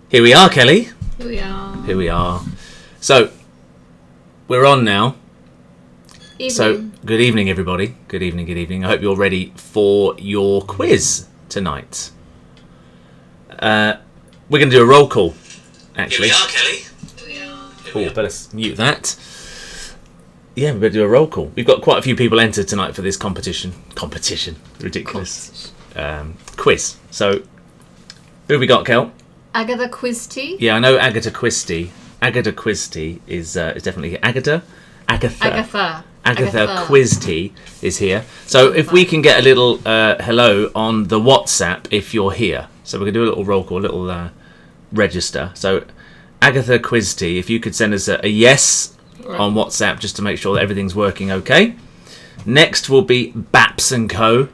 Here we are, Kelly. Here we are. Here we are. So, we're on now. Evening. So, good evening, everybody. Good evening, good evening. I hope you're ready for your quiz tonight. We're going to do a roll call, actually. Here we are, Kelly. Here we are. Oh, better mute that. Yeah, we're going to do a roll call. We've got quite a few people entered tonight for this competition. Ridiculous. Quiz. So, who have we got, Kel? Agatha Christie. Yeah, I know Agatha Christie. Agatha Christie is definitely here. Agatha Christie is here. So if we can get a little hello on the WhatsApp if you're here. So we're going to do a little roll call, a little register. So Agatha Christie, if you could send us a yes on WhatsApp just to make sure that everything's working okay. Next will be Baps & Co.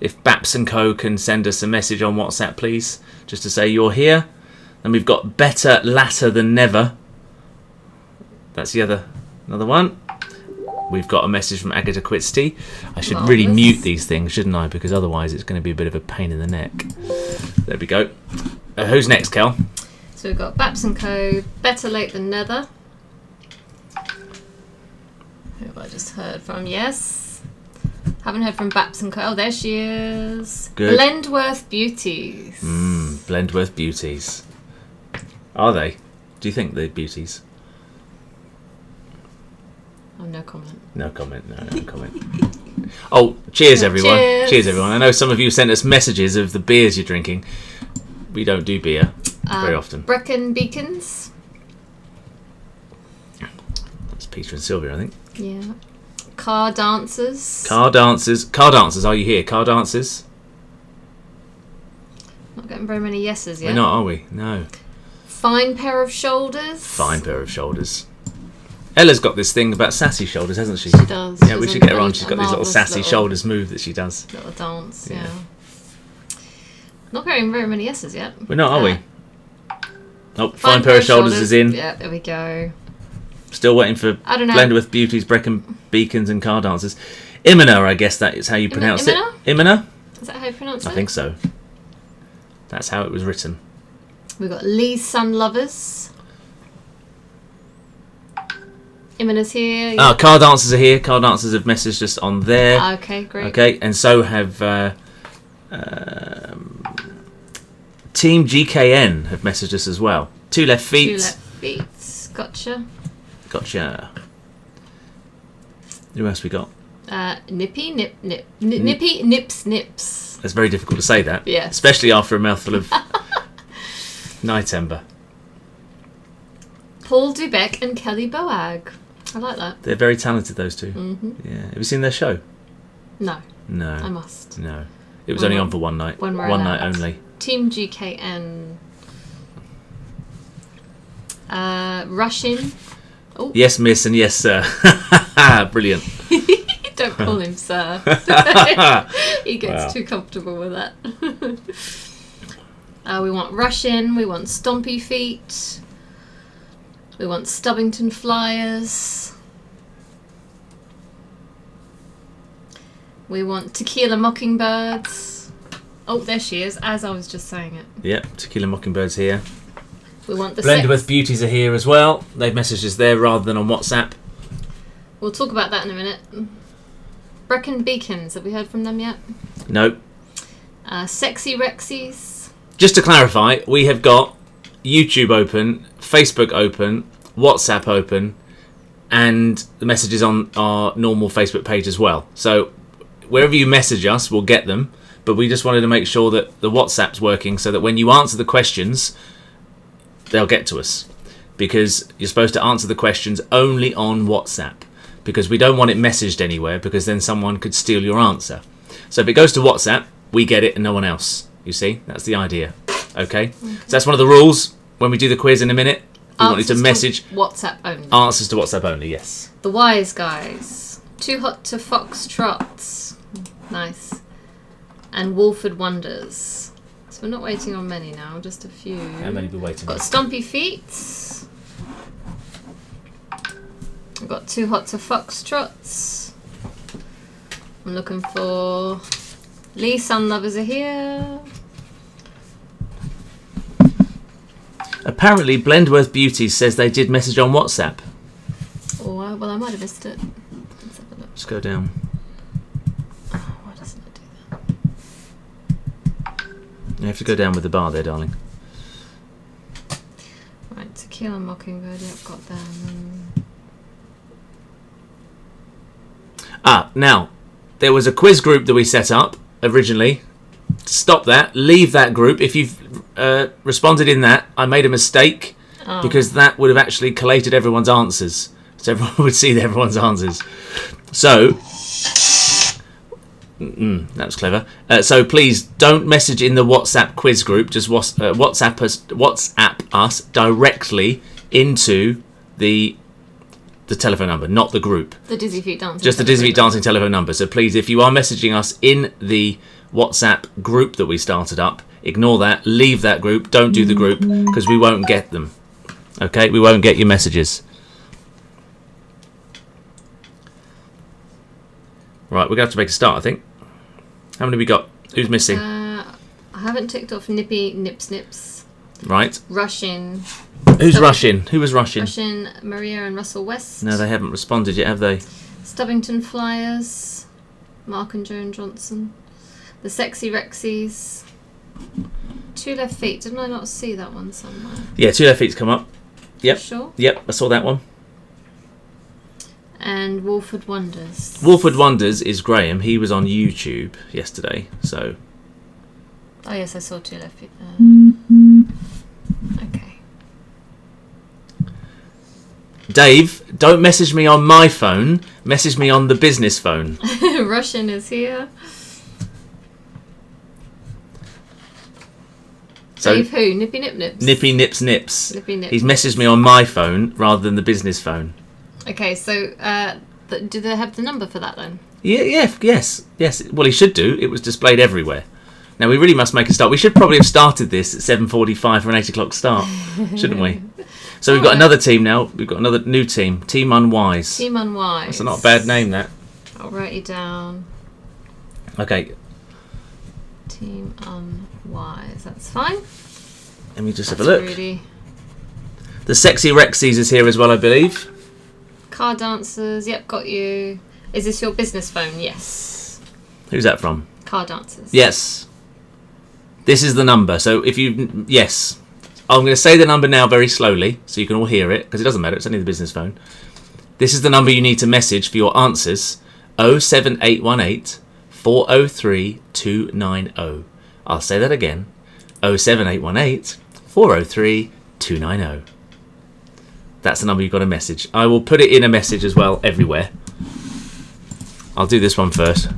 If Baps & Co can send us a message on WhatsApp, please, just to say you're here. And we've got Better Latter Than Never. That's the another one. We've got a message from Agatha Christie. I should really mute these things, shouldn't I? Because otherwise it's going to be a bit of a pain in the neck. There we go. Who's next, Kel? So we've got Baps & Co. Better Late Than Never. Who have I just heard from? Yes. Haven't heard from Baps & Co. Oh, there she is. Good. Blendworth Beauties. Blendworth Beauties. Are they? Do you think they're beauties? Oh, no comment. No comment. No comment. Oh, cheers, everyone. Cheers, everyone. I know some of you sent us messages of the beers you're drinking. We don't do beer very often. Brecon Beacons. That's Peter and Sylvia, I think. Yeah. Car Dancers. Car Dancers, are you here? Car Dancers? Not getting very many yeses yet. We're not, are we? No. Fine Pair of Shoulders. Fine Pair of Shoulders. Ella's got this thing about sassy shoulders, hasn't she? She does. Yeah, we should get her on. She's got this little sassy shoulders move that she does. Little dance, yeah. Not getting very many yeses yet. We're not, are we? Oh, Fine Pair of Shoulders is in. Yeah, there we go. Still waiting for Blendworth Beauties, Brecon Beacons and Car Dancers. Imina, I guess that is how you pronounce it. Imina? Is that how you pronounce it? I think so. That's how it was written. We've got Lee's Sun Lovers. Imina's here. Yeah. Car Dancers are here. Car Dancers have messaged us on there. Okay, great. Okay, and so have Team GKN have messaged us as well. Two Left Feet. Two Left Feet. Gotcha. Who else we got? Nippy Nips. It's very difficult to say that. Yeah. Especially after a mouthful of Night Ember. Paul Dubeck and Kelly Boag. I like that. They're very talented, those two. Mm-hmm. Yeah. Have you seen their show? No. I must. No. It was only on for one night. One night only. Team GKN. Rushing. Oh. Yes, miss, and yes, sir. Brilliant. Don't call him sir. He gets too comfortable with that. We want Rushing. We want Stompy Feet. We want Stubbington Flyers. We want Tequila Mockingbirds. Oh, there she is, as I was just saying it. Yep, Tequila Mockingbird's here. We want the Blendworth Beauties are here as well. They've messaged us there rather than on WhatsApp. We'll talk about that in a minute. Brecon Beacons, have we heard from them yet? No. Sexy Rexies. Just to clarify, we have got YouTube open, Facebook open, WhatsApp open, and the messages on our normal Facebook page as well. So wherever you message us, we'll get them. But we just wanted to make sure that the WhatsApp's working so that when you answer the questions, they'll get to us. Because you're supposed to answer the questions only on WhatsApp. Because we don't want it messaged anywhere, because then someone could steal your answer. So if it goes to WhatsApp, we get it and no one else. You see? That's the idea. Okay? So that's one of the rules. When we do the quiz in a minute, we want you to message WhatsApp only. Answers to WhatsApp only, yes. The Wise Guys. Too Hot to Fox Trots. Nice. And Wolford Wonders. So we're not waiting on many now, just a few. How many are we waiting on? Got Stompy Feet. I've got Too Hot to Fox Trots. I'm looking for Lee Sun Lovers are here. Apparently, Blendworth Beauty says they did message on WhatsApp. Oh, well, I might have missed it. Let's have a look. Let's go down. Oh, why doesn't it do that? You have to go down with the bar there, darling. Right, Tequila Mockingbird, yep, got them. Now, there was a quiz group that we set up originally. Stop that. Leave that group. If you've responded in that, I made a mistake because that would have actually collated everyone's answers. So everyone would see everyone's answers. So, that was clever. So please don't message in the WhatsApp quiz group. Just WhatsApp us directly into the telephone number, not the group. The Dizzyfeet dancing. Just the Dizzyfeet dancing telephone number. So please, if you are messaging us in the WhatsApp group that we started up, ignore that. Leave that group. Don't do the group because we won't get them. Okay, we won't get your messages. Right, we're going to have to make a start, I think. How many we got? Who's missing? I haven't ticked off Nippy Nips Nips. Right. Rushing. Who's rushing? Who was rushing? Rushing, Maria and Russell West. No, they haven't responded yet, have they? Stubbington Flyers. Mark and Joan Johnson. The Sexy Rexies. Two Left Feet. Didn't I not see that one somewhere? Yeah, Two Left Feet's come up. Yep. Sure. Yep, I saw that one. And Wolford Wonders. Wolford Wonders is Graham. He was on YouTube yesterday, so... Oh yes, I saw Two Left Feet there. Okay. Dave, don't message me on my phone. Message me on the business phone. Russian is here. So, Dave who? Nippy Nip Nips? Nippy Nips Nips. Nippy Nip He's Nips. messaged me on my phone rather than the business phone. Okay, so do they have the number for that then? Yes. Well, he should do. It was displayed everywhere. Now, we really must make a start. We should probably have started this at 7:45 for an 8 o'clock start, shouldn't we? So we've got another team now. We've got another new team. Team Unwise. Team Unwise. That's not a bad name, that. I'll write you down. Okay. Team Unwise. That's fine. Let me just have a look. Rudy. The Sexy Rexies is here as well, I believe. Car Dancers. Yep, got you. Is this your business phone? Yes. Who's that from? Car Dancers. Yes. This is the number. So if you... Yes. I'm going to say the number now very slowly so you can all hear it, because it doesn't matter. It's only the business phone. This is the number you need to message for your answers. 07818 403 290. I'll say that again. 07818 403 290. That's the number you've got to message. I will put it in a message as well everywhere. I'll do this one first.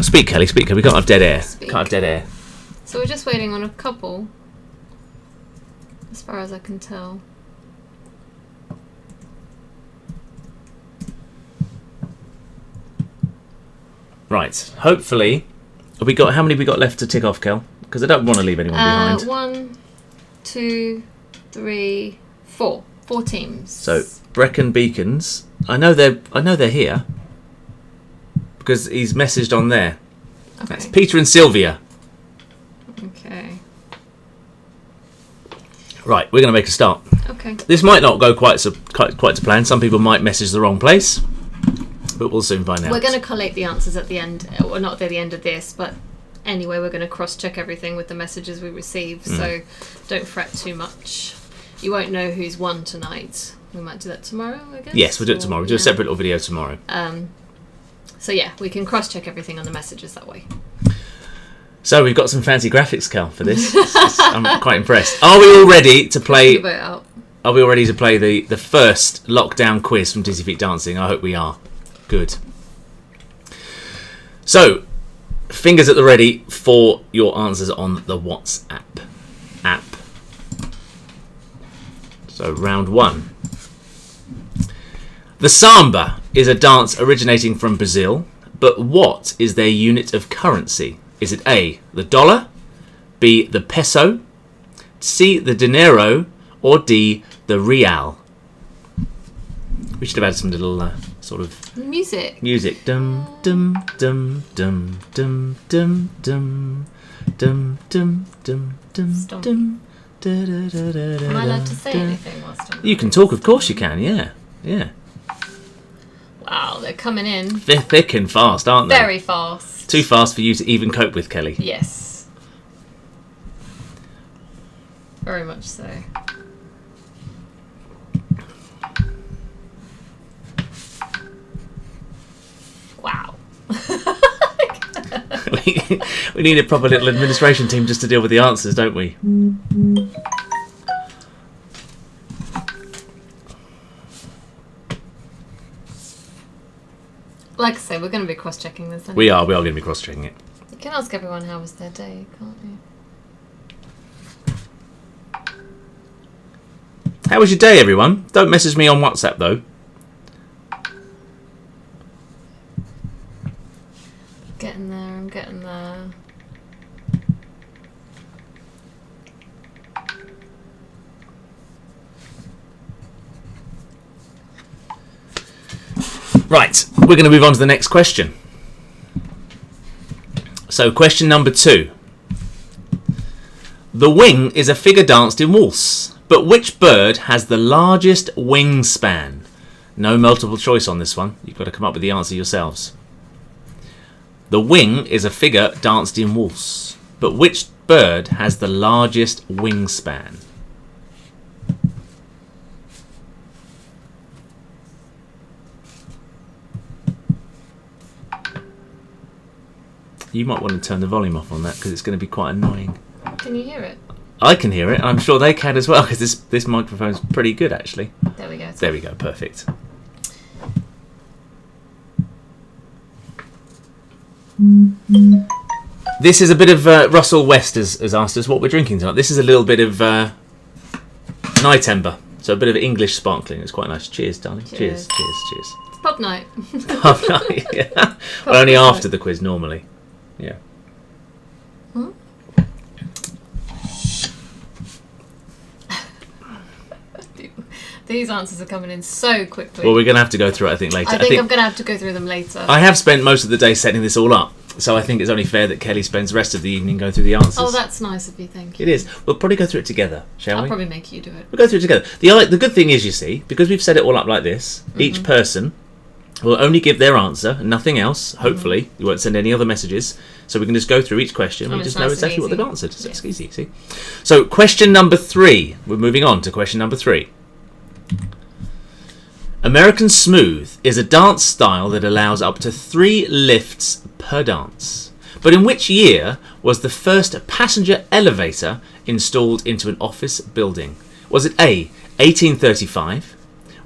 Speak, Kelly, speak. We can't have dead air. Speak. Can't have dead air. So we're just waiting on a couple, as far as I can tell. Right. Hopefully, have we got how many have we got left to tick off, Kel? Because I don't want to leave anyone behind. 1, 2, 3, 4. 4 teams. So Brecon Beacons. I know they're here because he's messaged on there. Okay. That's Peter and Sylvia. Okay. Right, we're going to make a start. Okay. This might not go quite to plan. Some people might message the wrong place, but we'll soon find out. We're going to collate the answers at the end, or not at the end of this, but anyway, we're going to cross-check everything with the messages we receive, so don't fret too much. You won't know who's won tonight. We might do that tomorrow, I guess? Yes, we'll do it tomorrow. We'll do a yeah. separate little video tomorrow. So yeah, we can cross-check everything on the messages that way. So we've got some fancy graphics, Cal, for this. I'm quite impressed. Are we all ready to play? Vote out. Are we all ready to play the first lockdown quiz from Dizzyfeet Dancing? I hope we are. Good. So, fingers at the ready for your answers on the WhatsApp app. So, round 1. The samba is a dance originating from Brazil, but what is their unit of currency? Is it A, the dollar, B, the peso, C, the dinero, or D, the real? We should have had some little sort of Music. Dum dum dum dum dum dum dum dum dum dum dum Stomp. dum. Am I allowed to say anything whilst I'm You can talk, of course you can. Yeah. Wow, they're coming in They're thick and fast, aren't they? very fast. Too fast for you to even cope with, Kelly. Yes. Very much so. Wow. We need a proper little administration team just to deal with the answers, don't we? Like I say, we're going to be cross-checking this. We are going to be cross-checking it. You can ask everyone how was their day, can't you? How was your day, everyone? Don't message me on WhatsApp, though. Getting there, I'm getting there. Right, we're going to move on to the next question. So, question number 2. The wing is a figure danced in waltz, but which bird has the largest wingspan? No multiple choice on this one. You've got to come up with the answer yourselves. The wing is a figure danced in waltz, but which bird has the largest wingspan? You might want to turn the volume off on that because it's going to be quite annoying. Can you hear it? I can hear it, and I'm sure they can as well because this microphone's pretty good actually. There we go. There we go, perfect. This is a bit of Russell West has asked us what we're drinking tonight. This is a little bit of Night Ember, so a bit of English sparkling. It's quite nice. Cheers, darling. Cheers. It's pub night. Pub night, yeah. Well, only after the quiz normally. Yeah. Hmm? These answers are coming in so quickly. Well, we're going to have to go through it, I think, later. I think I'm going to have to go through them later. I have spent most of the day setting this all up, so I think it's only fair that Kelly spends the rest of the evening going through the answers. Oh, that's nice of you, thank you. It is. We'll probably go through it together, shall we? I'll probably make you do it. We'll go through it together. The good thing is, you see, because we've set it all up like this, each person will only give their answer and nothing else. Hopefully, you won't send any other messages, so we can just go through each question and we just know nice exactly and what they've easy. answered. So it's easy, see? So, question number 3. We're moving on to question number 3. American Smooth is a dance style that allows up to 3 lifts per dance. But in which year was the first passenger elevator installed into an office building? Was it A, 1835?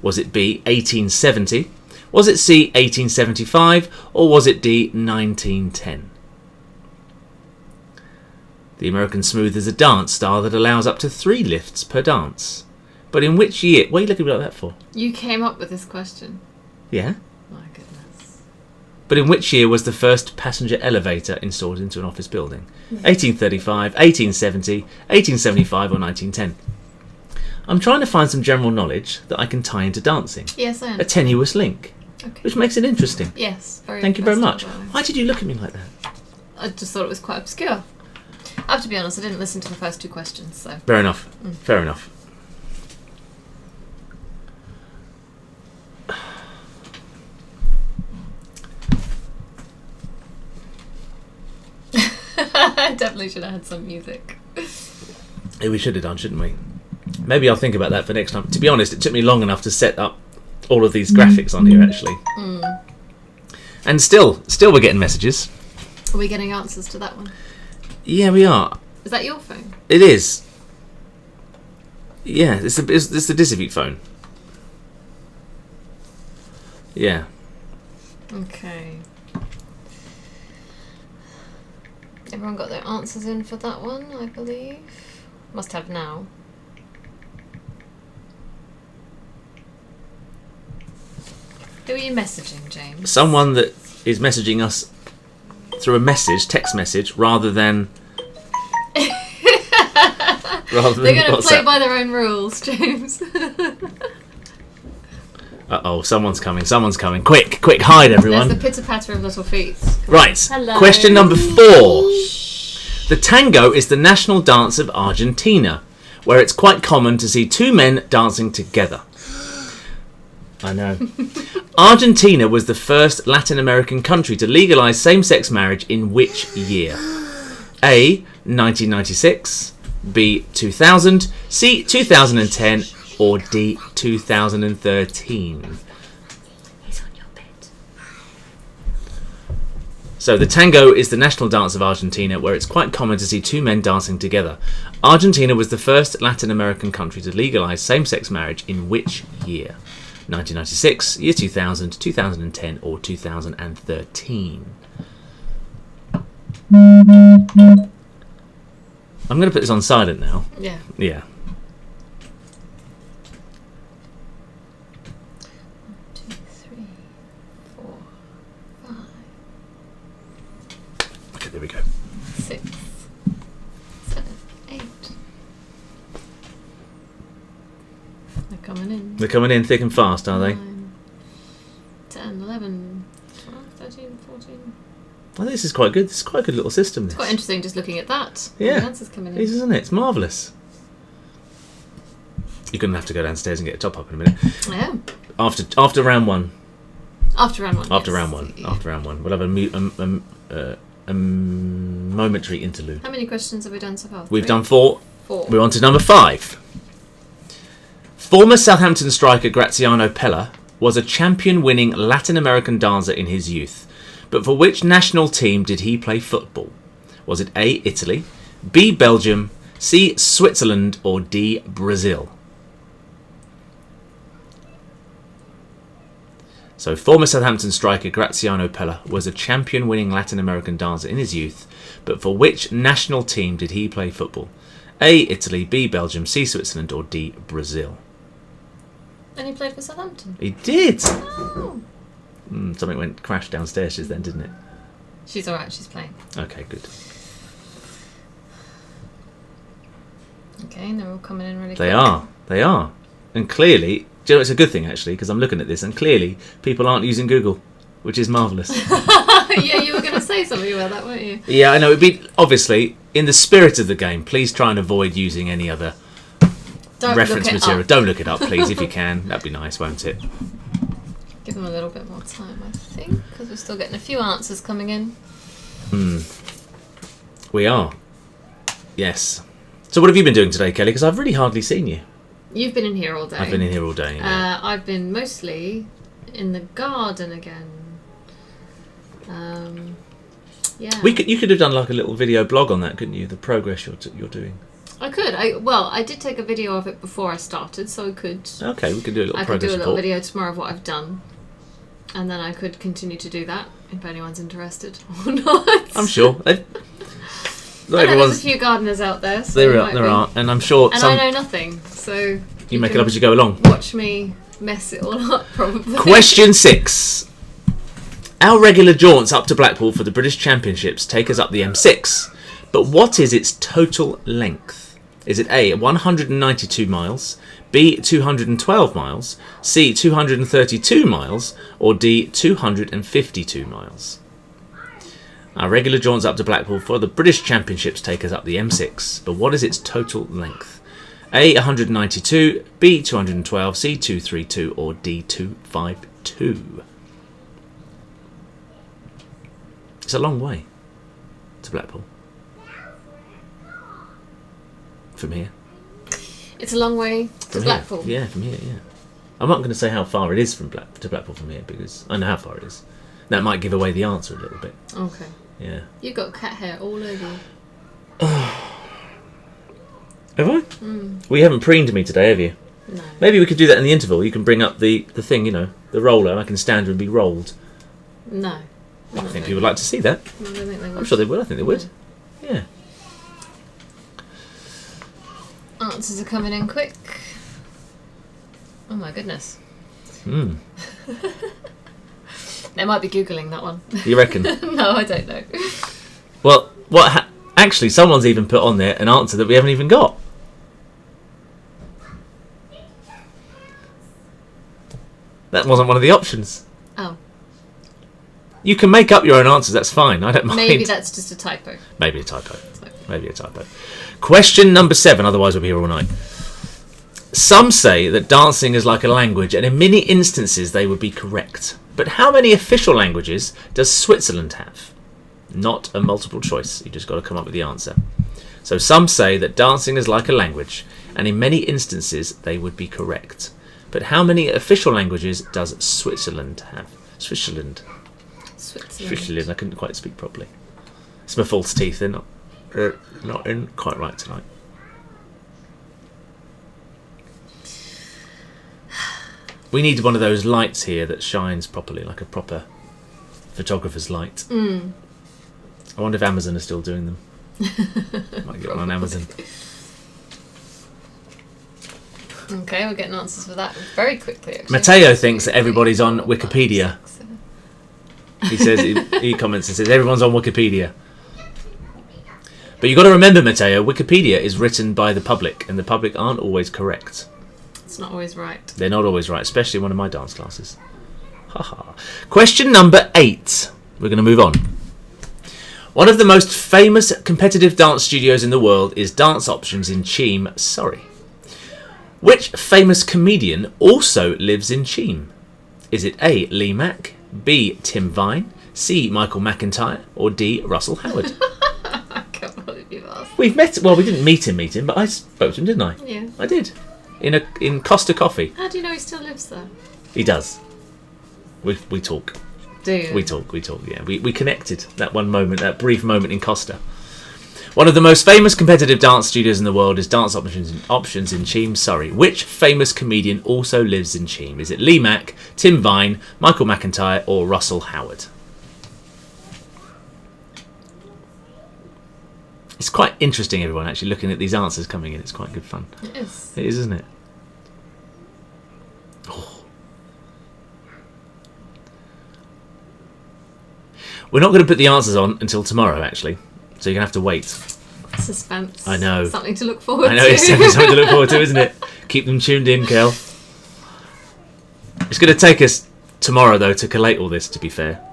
Was it B, 1870? Was it C, 1875? Or was it D, 1910? The American Smooth is a dance style that allows up to 3 lifts per dance. But in which year? What are you looking at me like that for? You came up with this question. Yeah. My goodness. But in which year was the first passenger elevator installed into an office building? 1835, 1870, 1875 or 1910? I'm trying to find some general knowledge that I can tie into dancing. Yes, I am. A tenuous link. Okay. Which makes it interesting. Yes, very Thank you very much. interesting. Why did you look at me like that? I just thought it was quite obscure. I have to be honest, I didn't listen to the first 2 questions, so... Fair enough. Fair enough. I definitely should have had some music. Yeah, we should have done, shouldn't we? Maybe I'll think about that for next time. To be honest, it took me long enough to set up all of these graphics on here, actually. And still we're getting messages. Are we getting answers to that one? Yeah, we are. Is that your phone? It is. Yeah, it's the Dizzyfeet phone. Yeah. Okay. Everyone got their answers in for that one, I believe. Must have now. Who are you messaging, James? Someone that is messaging us through a text message, rather than They're going to play WhatsApp. by their own rules, James. Uh-oh, someone's coming. Quick, hide, everyone. There's the pitter-patter of little feet. Right, Hello. question number 4. The tango is the national dance of Argentina, where it's quite common to see two men dancing together. I know. Argentina was the first Latin American country to legalise same-sex marriage in which year? A. 1996, B. 2000, C. 2010, or D. 2013? He's on your bed. So the tango is the national dance of Argentina, where it's quite common to see two men dancing together. Argentina was the first Latin American country to legalise same-sex marriage in which year? 1996, year 2000, 2010, or 2013? I'm going to put this on silent now. Yeah. Yeah. 1, 2, 3, 4, 5, Okay, there we go. 6, 7, 8. They're coming in. They're coming in thick and fast, are they? 9, 10, 11, 12, 13, 14. I think this is quite good. This is quite a good little system. It's quite interesting just looking at that. Yeah. The answers coming in. It is, isn't it? It's marvellous. You're going to have to go downstairs and get a top up in a minute. Yeah. After round one. After round one. After yes. round one. Yeah. After round one. We'll have a momentary interlude. How many questions have we done so far? We've 3? done 4. 4. We're on to number 5. Former Southampton striker Graziano Pella was a champion-winning Latin American dancer in his youth. But for which national team did he play football? Was it A, Italy, B, Belgium, C, Switzerland, or D, Brazil? So, former Southampton striker Graziano Pella was a champion-winning Latin American dancer in his youth, but for which national team did he play football? A, Italy, B, Belgium, C, Switzerland, or D, Brazil? And he played for Southampton. He did! Oh. Something went crash downstairs just then, didn't it? She's alright, she's playing. Okay, good. Okay, and they're all coming in really They quick. are. And clearly, do you know, it's a good thing actually, because I'm looking at this and clearly people aren't using Google, which is marvellous. Yeah, you were going to say something about that, weren't you? Yeah, I know. It'd be, obviously, in the spirit of the game, please try and avoid using any other reference material. Don't look it up, please, if you can. That'd be nice, won't it? Give them a little bit more time, I think, because we're still getting a few answers coming in. We are. Yes. So what have you been doing today, Kelly? Because I've really hardly seen you. You've been in here all day. I've been in here all day. Yeah. I've been mostly in the garden again. Yeah. You could have done like a little video blog on that, couldn't you? The progress you're doing. I could. I did take a video of it before I started, so I could. Okay, we could do a little I could progress do a little report. video tomorrow of what I've done, and then I could continue to do that if anyone's interested or not. I'm sure. I know there's a few gardeners out there. So There are, and I'm sure and some. I know nothing, so You make it can up as you go along. Watch me mess it all up, probably. Question 6. Our regular jaunts up to Blackpool for the British Championships take us up the M6, but what is its total length? Is it A, 192 miles, B, 212 miles, C, 232 miles, or D, 252 miles? Our regular jaunts up to Blackpool for the British Championships take us up the M6, but what is its total length? A, 192, B, 212, C, 232, or D, 252? It's a long way to Blackpool. From here. It's a long way to Blackpool. Yeah, from here, yeah. I'm not going to say how far it is from to Blackpool from here, because I know how far it is. That might give away the answer a little bit. Okay. Yeah. You've got cat hair all over you. Have I? Well, you haven't preened me today, have you? No. Maybe we could do that in the interval. You can bring up the thing, the roller, and I can stand and be rolled. No. I think people would like to see that. No, I don't think they would. I'm sure they would. I think they would. Yeah. Answers are coming in quick. Oh my goodness. They might be Googling that one. You reckon? No, I don't know. Well, actually, someone's even put on there an answer that we haven't even got. That wasn't one of the options. Oh. You can make up your own answers, that's fine. I don't mind. Maybe that's just a typo. Maybe a typo. Maybe a typo. Question number 7, otherwise we'll be here all night. Some say that dancing is like a language, and in many instances they would be correct. But how many official languages does Switzerland have? Not a multiple choice. You just got to come up with the answer. So some say that dancing is like a language, and in many instances they would be correct. But how many official languages does Switzerland have? Switzerland. I couldn't quite speak properly. It's my false teeth. They're not in quite right tonight. We need one of those lights here that shines properly, like a proper photographer's light. I wonder if Amazon are still doing them. Might get one on Amazon. Okay, we're getting answers for that very quickly, actually. Matteo thinks that everybody's on Wikipedia. He says he comments and says everyone's on Wikipedia. But you've got to remember, Matteo, Wikipedia is written by the public, and the public aren't always correct. It's not always right. They're not always right, especially in one of my dance classes. Haha. Question number 8. We're going to move on. One of the most famous competitive dance studios in the world is Dance Options in Cheam, Surrey. Which famous comedian also lives in Cheam? Is it A. Lee Mack, B. Tim Vine, C. Michael McIntyre, or D. Russell Howard? I can't believe you've asked. We've met. Well, we didn't meet him, but I spoke to him, didn't I? Yeah. I did. In Costa Coffee. How do you know he still lives there? He does. We talk. Do you? We talk. Yeah, we connected that one moment, that brief moment in Costa. One of the most famous competitive dance studios in the world is Dance Options in Cheam, Surrey. Which famous comedian also lives in Cheam? Is it Lee Mack, Tim Vine, Michael McIntyre, or Russell Howard? It's quite interesting, everyone, actually looking at these answers coming in. It's quite good fun. It is. It is, isn't it? Oh. We're not going to put the answers on until tomorrow, actually. So you're going to have to wait. Suspense. I know. Something to look forward to. I know, it's something to look forward to, isn't it? Keep them tuned in, Kel. It's going to take us tomorrow, though, to collate all this, to be fair.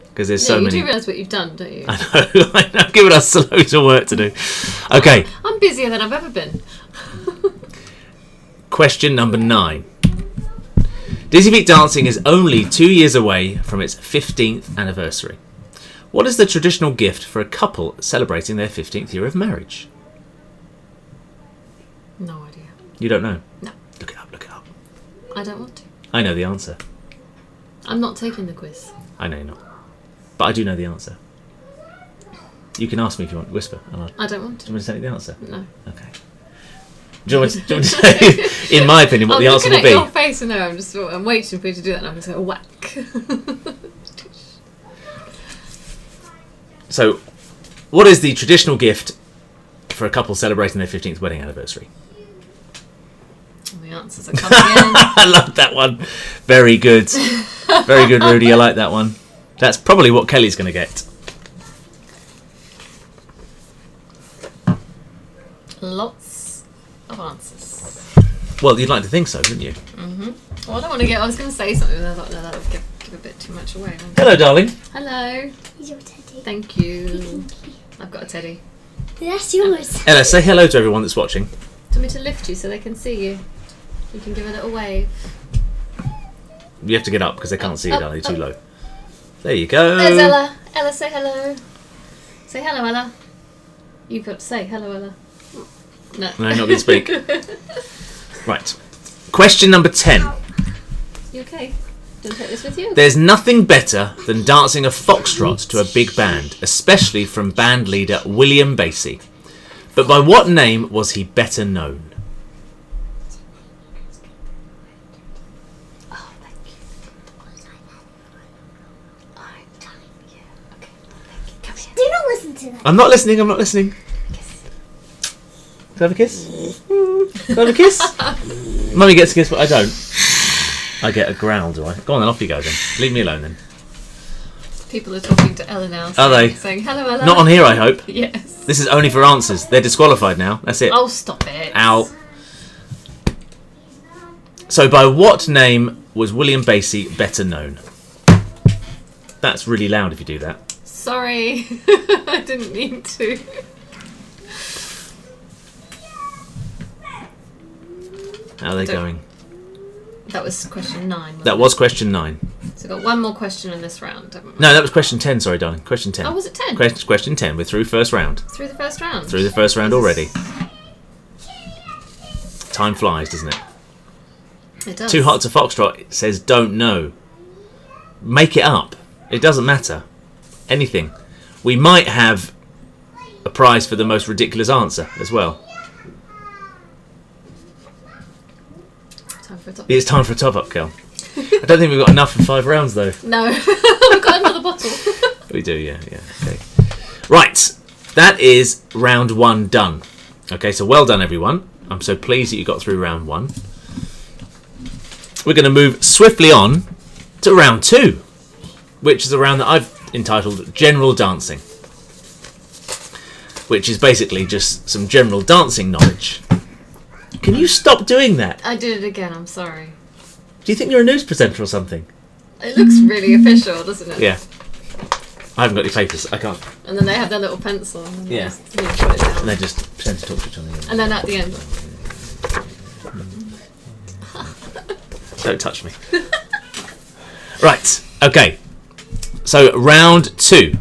Because there's so many... You do realise what you've done, don't you? I know. I've given us loads of work to do. Okay. I'm busier than I've ever been. Question number 9. Dizzyfeet Dancing is only 2 years away from its 15th anniversary. What is the traditional gift for a couple celebrating their 15th year of marriage? No idea. You don't know? No. Look it up. I don't want to. I know the answer. I'm not taking the quiz. I know you're not. But I do know the answer. You can ask me if you want to whisper. I don't want Do to. you want me to tell you the answer? No. Okay. Do you want me to tell you, in my opinion, what the answer will I'm be? looking at your face and there, I'm waiting for you to do that and I'm just going to whack. So, what is the traditional gift for a couple celebrating their 15th wedding anniversary? The answers are coming in. I love that one. Very good. Very good, Rudy. I like that one. That's probably what Kelly's going to get. Lots of answers. Well, you'd like to think so, wouldn't you? Mm-hmm. Well, I was going to say something, but I thought, no, that would give a bit too much away. Hello, darling. Hello. Here's your teddy. Thank you. I've got a teddy. That's yours. Ella, say hello to everyone that's watching. Do you want me to lift you so they can see you? You can give a little wave. You have to get up because they can't see you, up, darling. You're too up. low. There you go. There's Ella. Ella, say hello. Say hello, Ella. You've got to say hello, Ella. No. No, not going to speak. Right. Question number 10. You okay? Do you want to take this with you? There's nothing better than dancing a foxtrot to a big band, especially from band leader William Basie. But by what name was he better known? Oh, thank you. Yeah, okay. Thank you. Come here. Do not listen to that. I'm not listening. Kiss. Can I have a kiss? Can I have a kiss? Mummy gets a kiss, but I don't. I get a growl, do I? Go on then, off you go then. Leave me alone then. People are talking to Ella now. Are they? Saying, hello, Ella. Not on here, I hope. Yes. This is only for answers. They're disqualified now. That's it. Oh, stop it. Ow. So by what name was William Basie better known? That's really loud if you do that. Sorry, I didn't mean to. How are they going? That was question 9. That was question 9. So we've got one more question in this round, haven't we? No, that was question 10, sorry, darling. Question 10. Oh, was it 10? Question 10. We're through first round. Through the first round? Through the first round already. Time flies, doesn't it? It does. Too Hot to Foxtrot says don't know. Make it up. It doesn't matter. Anything. We might have a prize for the most ridiculous answer as well. Time for a top. It's time for a top-up, girl. I don't think we've got enough for 5 rounds, though. No, we've got another bottle. We do, yeah, okay. Right, that is round 1 done. Okay, so well done, everyone. I'm so pleased that you got through round 1. We're going to move swiftly on to round 2, which is a round that I've entitled General Dancing, which is basically just some general dancing knowledge. Can you stop doing that? I did it again, I'm sorry. Do you think you're a news presenter or something? It looks really official, doesn't it? Yeah. I haven't got any papers. I can't. And then they have their little pencil. And Yeah. Just, put it down. And they just pretend to talk to each other. And then at the end. Don't touch me. Right. Okay. So round 2.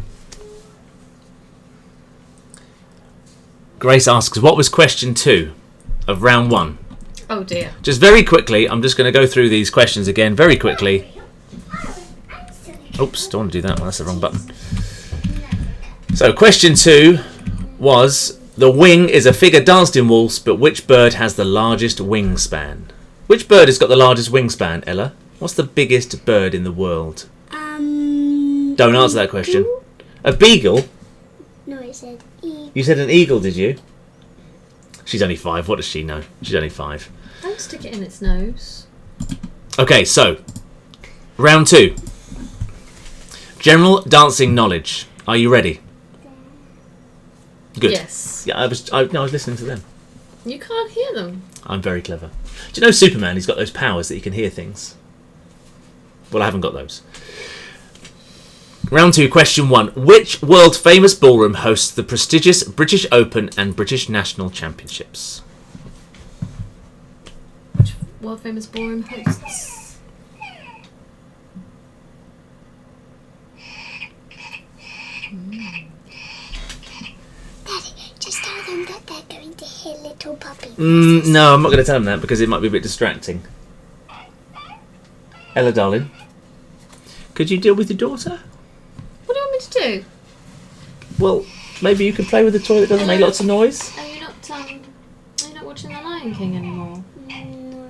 Grace asks, what was question 2 of round 1? Oh dear. Just very quickly, I'm just going to go through these questions again very quickly. Oops, don't want to do that one. That's the wrong button. So question 2 was, the wing is a figure danced in waltz, but which bird has the largest wingspan? Which bird has got the largest wingspan, Ella? What's the biggest bird in the world? Don't answer that question. A beagle? No, it said eagle. You said an eagle, did you? She's only 5. What does she know? She's only 5. Don't stick it in its nose. Okay, so round 2. General dancing knowledge. Are you ready? Good. Yes. Yeah, I was listening to them. You can't hear them. I'm very clever. Do you know Superman? He's got those powers that he can hear things. Well, I haven't got those. Round 2, question 1. Which world famous ballroom hosts the prestigious British Open and British National Championships? Which world famous ballroom hosts? Daddy, just tell them that they're going to hear little puppy. No, I'm not going to tell him that because it might be a bit distracting. Ella, darling, could you deal with your daughter? What do you want me to do? Well, maybe you can play with a toy that doesn't make lots of noise. Are you not watching The Lion King anymore? No.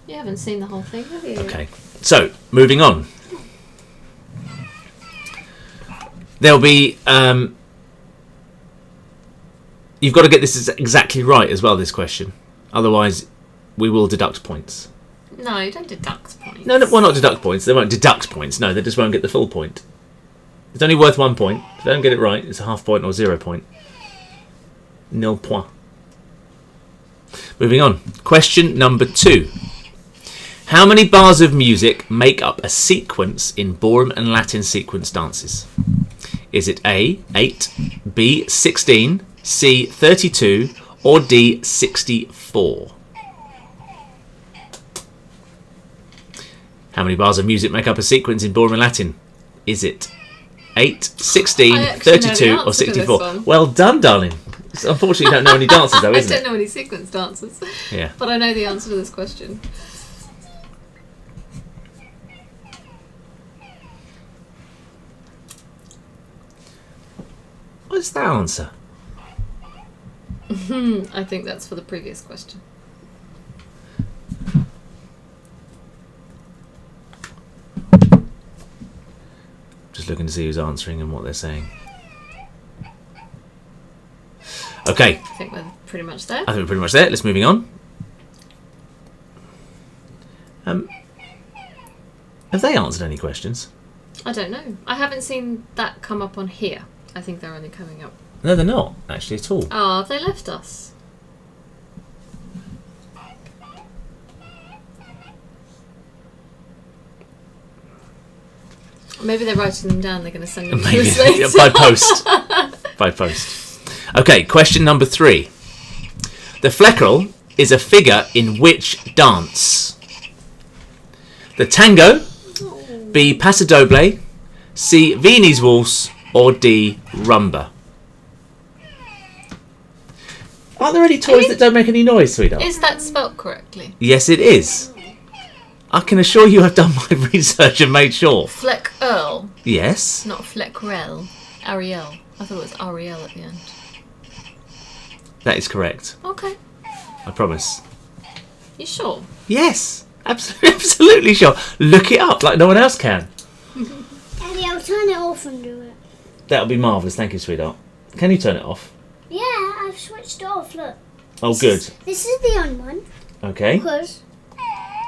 You haven't seen the whole thing, have you? Okay, so moving on. There'll be you've got to get this exactly right as well, this question. Otherwise, we will deduct points. No, you don't deduct points. No, well, not deduct points. They won't deduct points. No, they just won't get the full point. It's only worth 1 point. If they don't get it right, it's a half point or 0 point. Nil point. Moving on. Question number 2. How many bars of music make up a sequence in ballroom and Latin sequence dances? Is it A, 8, B, 16, C, 32, or D, 64? How many bars of music make up a sequence in ballroom and Latin? Is it 8, 16, I actually know the 32, or answer to this 64? one. Well done, darling. Unfortunately, you don't know any dances, though, I isn't don't it? know any sequence dances. Yeah. But I know the answer to this question. What's that answer? I think that's for the previous question. Just looking to see who's answering and what they're saying. Okay, I think we're pretty much there. I think we're pretty much there. Let's moving on. Have they answered any questions? I don't know. I haven't seen that come up on here. I think they're only coming up. No, they're not actually at all. Oh, have they left us? Maybe they're writing them down. They're going to send them to Maybe us later. by post. By post. Okay, question number 3. The fleckerl is a figure in which dance? The tango, B. Paso Doble, C. Viennese waltz, or D. rumba? Aren't there any toys that don't make any noise, sweetheart? Is that spelt correctly? Yes, it is. I can assure you I've done my research and made sure. Fleck Earl, Yes. not Fleckrel. Ariel. I thought it was Ariel at the end. That is correct. Okay. I promise. You sure? Yes. Absolutely sure. Look it up like no one else can. Daddy, I'll turn it off and do it. That would be marvellous. Thank you, sweetheart. Can you turn it off? Yeah, I've switched it off. Look. Oh, good. This is the on one. Okay. Because,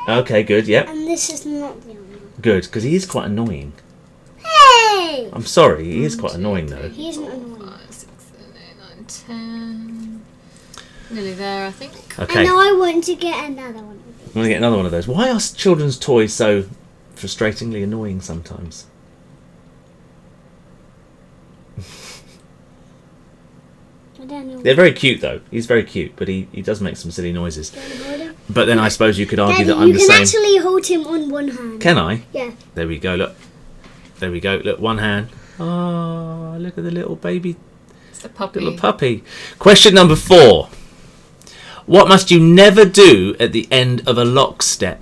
Okay, good. Yep. and this is not the on one. Good, because he is quite annoying. Hey! I'm sorry, he is quite annoying though. He isn't annoying. 5, 6, 7, 8, 9, 10. Nearly there, I think. Okay. And now I want to get another one. I'm going to get another one of those. Why are children's toys so frustratingly annoying sometimes? I don't know. They're very cute though. He's very cute, but he does make some silly noises. Do you want to hold him? But then I suppose you could argue Daddy, that I'm you the can same. actually hold him on one hand. Can I? Yeah. There we go, look. There we go. Look, one hand. Oh, look at the little baby, It's the puppy. little puppy. Question number 4. What must you never do at the end of a lockstep?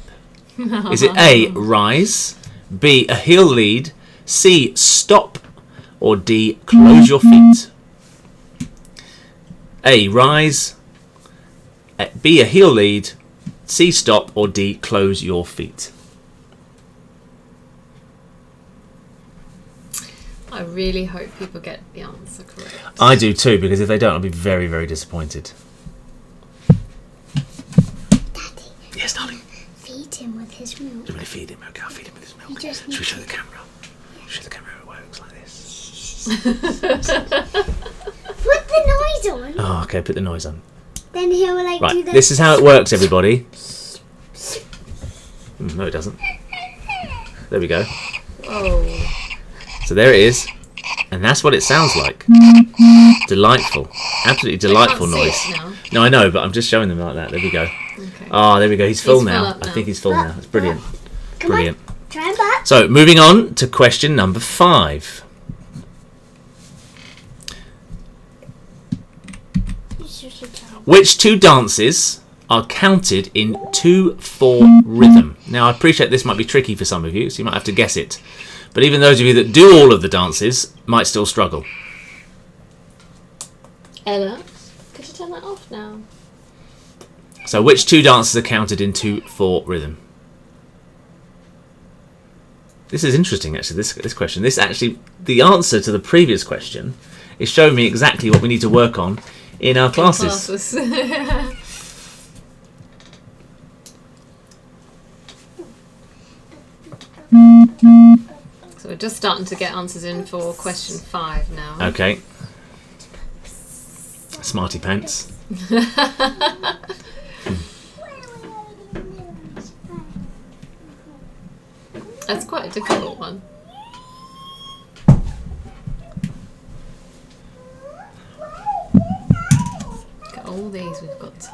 Is it A, rise, B, a heel lead, C, stop, or D, close your feet? A, rise, B, a heel lead, C, stop, or D, close your feet? I really hope people get the answer correct. I do too, because if they don't, I'll be very, very disappointed. Daddy, Yes, darling. feed him with his milk. Do you want to feed him? Okay, I'll feed him with his milk. You just Should we need show the camera? Show the camera how it works like this. Put the noise on. Oh, okay, put the noise on. Then he'll do Right, the... this is how it works, everybody. No, it doesn't. There we go. Oh. So there it is. And that's what it sounds like. Delightful. Absolutely delightful I can't noise. see it now. No, I know, but I'm just showing them like that. There we go. Okay. Oh, there we go. He's full He's now. full up I now. think he's full now. It's brilliant. Come Brilliant. on, try him back. So, moving on to question number 5. Which 2 dances are counted in 2/4 rhythm? Now, I appreciate this might be tricky for some of you, so you might have to guess it. But even those of you that do all of the dances might still struggle. Ella, could you turn that off now? So, which 2 dances are counted in 2/4 rhythm? This is interesting, actually, this question. This actually, the answer to the previous question is showing me exactly what we need to work on in our classes. So we're just starting to get answers in for question 5 now. Okay. Smarty pants. That's quite a difficult one. Look at all these we've got to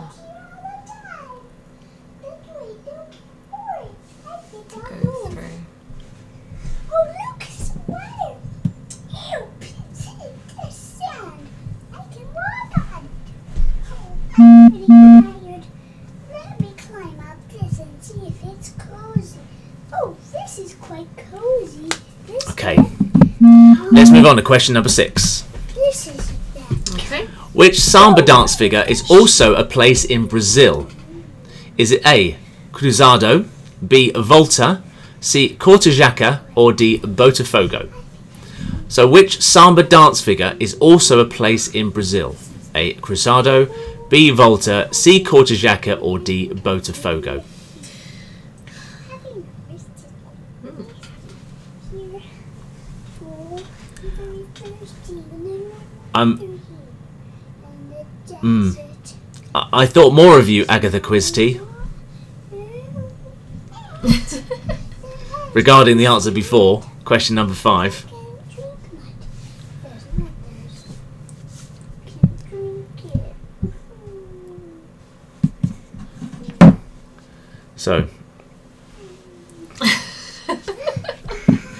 go through. Oh, look, it's water. Ew, it's the sand. I can walk on it. Oh, I'm pretty tired. Let me climb up this and see if it's cozy. Oh, this is quite cozy. This Okay. Let's move on to question number 6. This is that. Okay. Which samba dance figure is also a place in Brazil? Is it A, cruzado, B, volta, C, corta-jaca, or D, botafogo? So which samba dance figure is also a place in Brazil? A, cruzado, B, volta, C, corta-jaca, or D, botafogo? Having here. Oh, very thirsty. And then I'm through here. And the desert. I thought more of you, Agatha Christie, regarding the answer before. Question number 5. So, what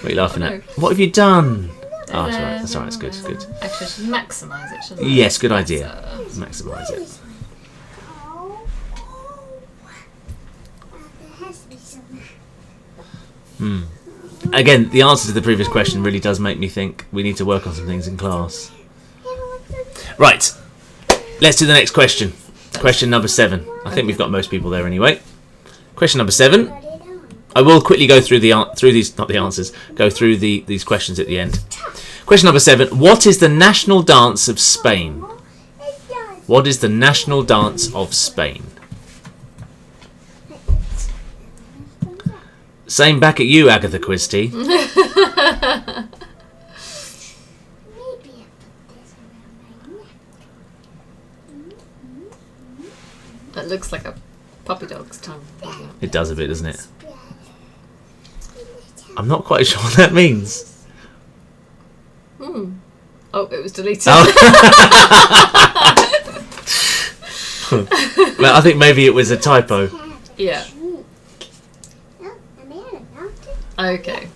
are you laughing at? What have you done? Oh, that's alright. That's alright. It's good. It's good. Actually, I should maximise it, shouldn't I? Yes, good idea. Maximise it. There has to be something. Again, the answer to the previous question really does make me think we need to work on some things in class. Right. Let's do the next question. Question number 7. I think we've got most people there anyway. Question number 7. I will quickly go through these, not the answers. Go through these questions at the end. Question number 7. What is the national dance of Spain? What is the national dance of Spain? Same back at you, Agatha Christie. Maybe I put this around my neck. That looks like a puppy dog's tongue. It does a bit, doesn't it? I'm not quite sure what that means. Oh, it was deleted. Oh. Well, I think maybe it was a typo. Yeah. Okay.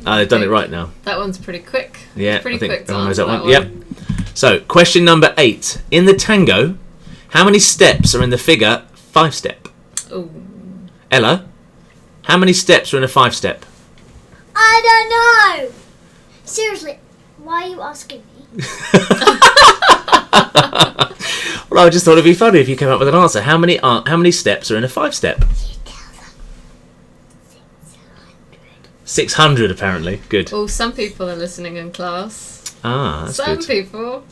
They've done it right now. That one's pretty quick. Yeah, Pretty I think quick to everyone knows answer that one. Yep. So, question number 8. In the tango, how many steps are in the figure 5-step? Ooh. Ella, how many steps are in a 5-step? I don't know. Seriously, why are you asking me? Well, I just thought it'd be funny if you came up with an answer. How many steps are in a 5-step? 600 apparently. Good. Oh, some people are listening in class. Ah, that's Some good. people.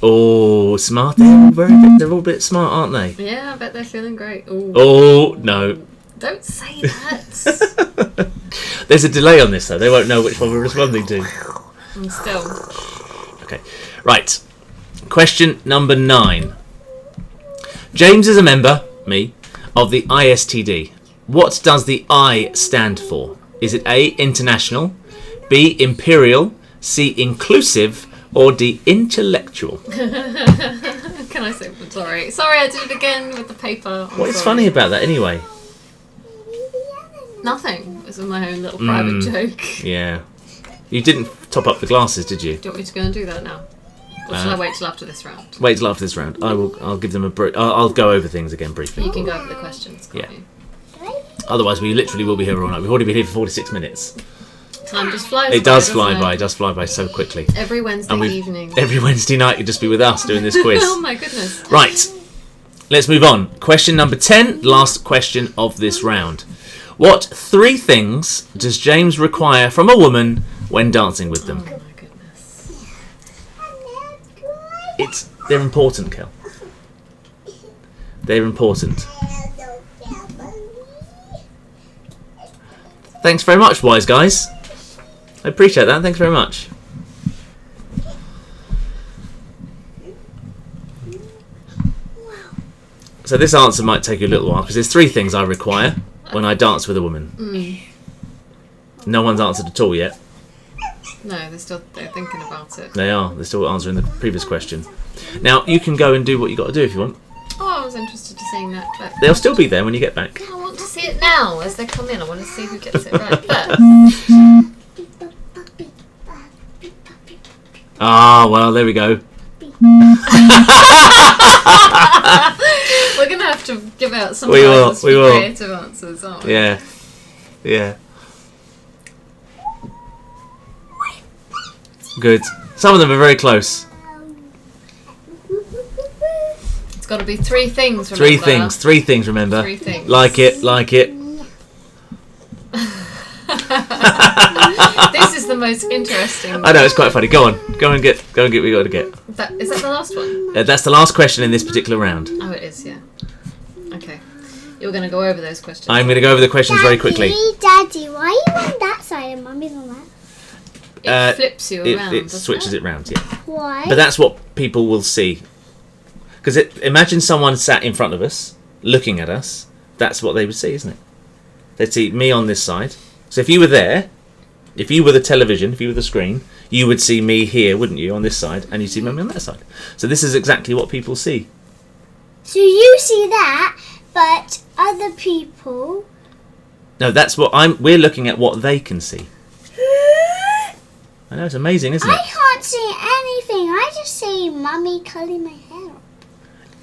Oh, smart. They're all a bit smart, aren't they? Yeah, I bet they're feeling great. Ooh. Oh, no. Don't say that. There's a delay on this, though. They won't know which one we're responding to. And still. Okay. Right. Question number 9. James is a member, me, of the ISTD. What does the I stand for? Is it A, international, B, imperial, C, inclusive, or D, intellectual? Can I say sorry? Sorry, I did it again with the paper. What is funny about that anyway? Nothing. It was my own little private joke. Yeah. You didn't top up the glasses, did you? Do you want me to go and do that now? Or shall I wait till after this round? Wait till after this round. I'll give them a I'll go over things again briefly. You can go over the questions, can't Yeah. you? Otherwise, we literally will be here all night. We've already been here for 46 minutes. Time just flies by. It does doesn't fly it? by. It does fly by so quickly. Every Wednesday evening. Every Wednesday night, you'd just be with us doing this quiz. Oh my goodness. Right. Let's move on. Question number 10. Last question of this round. What 3 things does James require from a woman when dancing with them? Oh my goodness. They're important, Kel. They're important. Thanks very much, wise guys. I appreciate that. Thanks very much. So this answer might take you a little while because there's 3 things I require when I dance with a woman. No one's answered at all yet. No, they're thinking about it. They are. They're still answering the previous question. Now you can go and do what you got to do if you want. Oh, I was interested to seeing that. But They'll still be there when you get back. I want to see it now as they come in. I want to see who gets it right first. Ah, well, there we go. We're going to have to give out some We will, prizes for we will. creative answers, aren't we? Yeah. Yeah. Good. Some of them are very close. It's got to be 3 things, remember? 3 things. 3 things, remember. 3 things. Like it, like it. This is the most interesting. I know, it's quite funny. Go on. Go and get what you got to get. Is that the last one? That's the last question in this particular round. Oh, it is, yeah. Okay. You're going to go over those questions. I'm going to go over the questions very quickly. Daddy, why are you on that side and Mummy's on that? It flips you around. It doesn't switches it round, yeah. Why? But that's what people will see. Because imagine someone sat in front of us, looking at us. That's what they would see, isn't it? They'd see me on this side. So if you were there, if you were the television, if you were the screen, you would see me here, wouldn't you, on this side, and you'd see Mummy on that side. So this is exactly what people see. So you see that, but other people... No, that's what we're looking at what they can see. I know, it's amazing, isn't it? I can't see anything. I just see Mummy curling my hair up.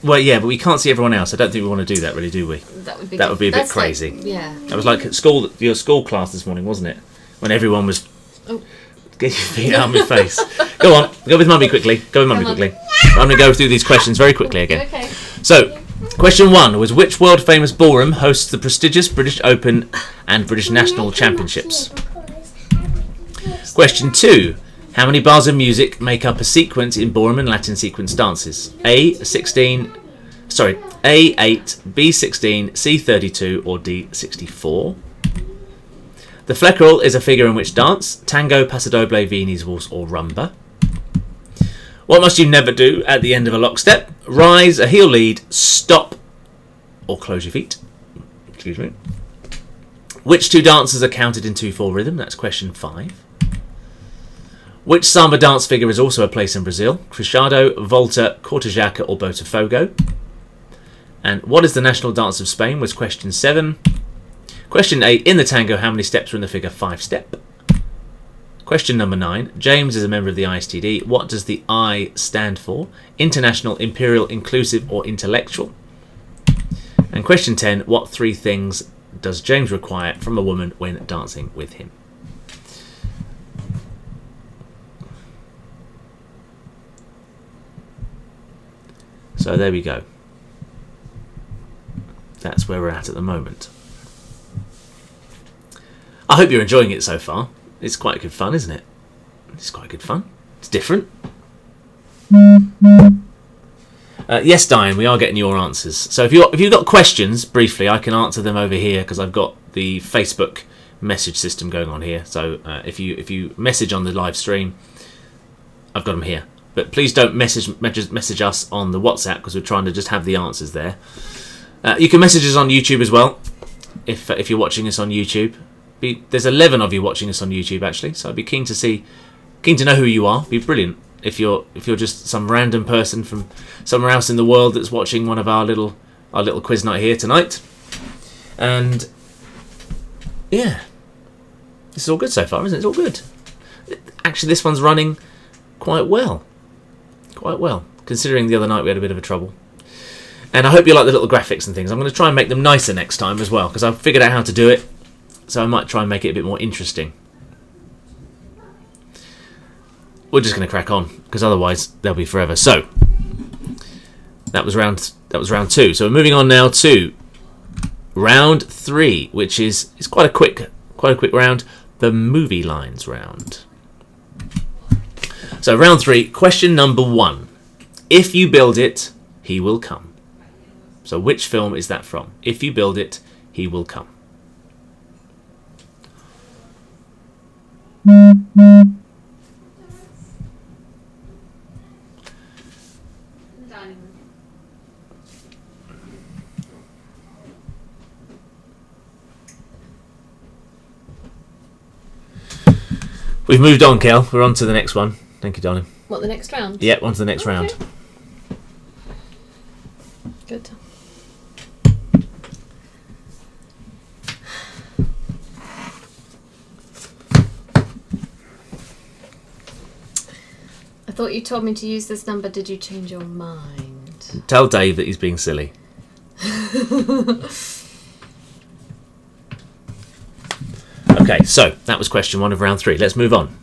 Well, yeah, but we can't see everyone else. I don't think we want to do that, really, do we? That would be a bit crazy. Yeah. That was like at school, your school class this morning, wasn't it? When everyone was... Oh. Get your feet out of my face. Go on, go with Mummy quickly. Go with Mummy quickly. I'm going to go through these questions very quickly again. Okay. So, question 1 was which world-famous ballroom hosts the prestigious British Open and British National Championships? Question 2. How many bars of music make up a sequence in ballroom and Latin sequence dances? A, 16... Sorry, A, 8, B, 16, C, 32, or D, 64? The fleckerel is a figure in which dance? Tango, paso doble, Viennese waltz, or rumba? What must you never do at the end of a lockstep? Rise, a heel lead, stop, or close your feet. Excuse me. Which two dances are counted in 2/4 rhythm? That's question 5. Which samba dance figure is also a place in Brazil? Cruzado, Volta, Cortejaca, or Botafogo? And what is the national dance of Spain? Was question 7. Question 8. In the tango, how many steps are in the figure 5-step? Question number 9. James is a member of the ISTD. What does the I stand for? International, Imperial, Inclusive, or Intellectual? And question 10. What 3 things does James require from a woman when dancing with him? So there we go. That's where we're at the moment. I hope you're enjoying it so far. It's quite good fun, isn't it? It's quite good fun. It's different. Yes, Diane, we are getting your answers. So if you've got questions, briefly, I can answer them over here because I've got the Facebook message system going on here. So if you message on the live stream, I've got them here. But please don't message us on the WhatsApp because we're trying to just have the answers there. You can message us on YouTube as well if you're watching us on YouTube. There's 11 of you watching us on YouTube actually, so I'd be keen to know who you are. Be brilliant if you're just some random person from somewhere else in the world that's watching one of our little quiz night here tonight. And yeah, this is all good so far, isn't it? It's all good. Actually, this one's running quite well, considering the other night we had a bit of a trouble. And I hope you like the little graphics and things. I'm going to try and make them nicer next time as well because I've figured out how to do it. So I might try and make it a bit more interesting. We're just going to crack on because otherwise they'll be forever. So that was round 2. So we're moving on now to round 3, which is quite a quick round, the movie lines round. So round 3, question number 1. If you build it, he will come. So which film is that from? If you build it, he will come. We've moved on, Kel. We're on to the next one. Thank you, darling. What, the next round? Yeah, on to the next round. Good. I thought you told me to use this number. Did you change your mind? Tell Dave that he's being silly. Okay, so that was question 1 of round 3. Let's move on.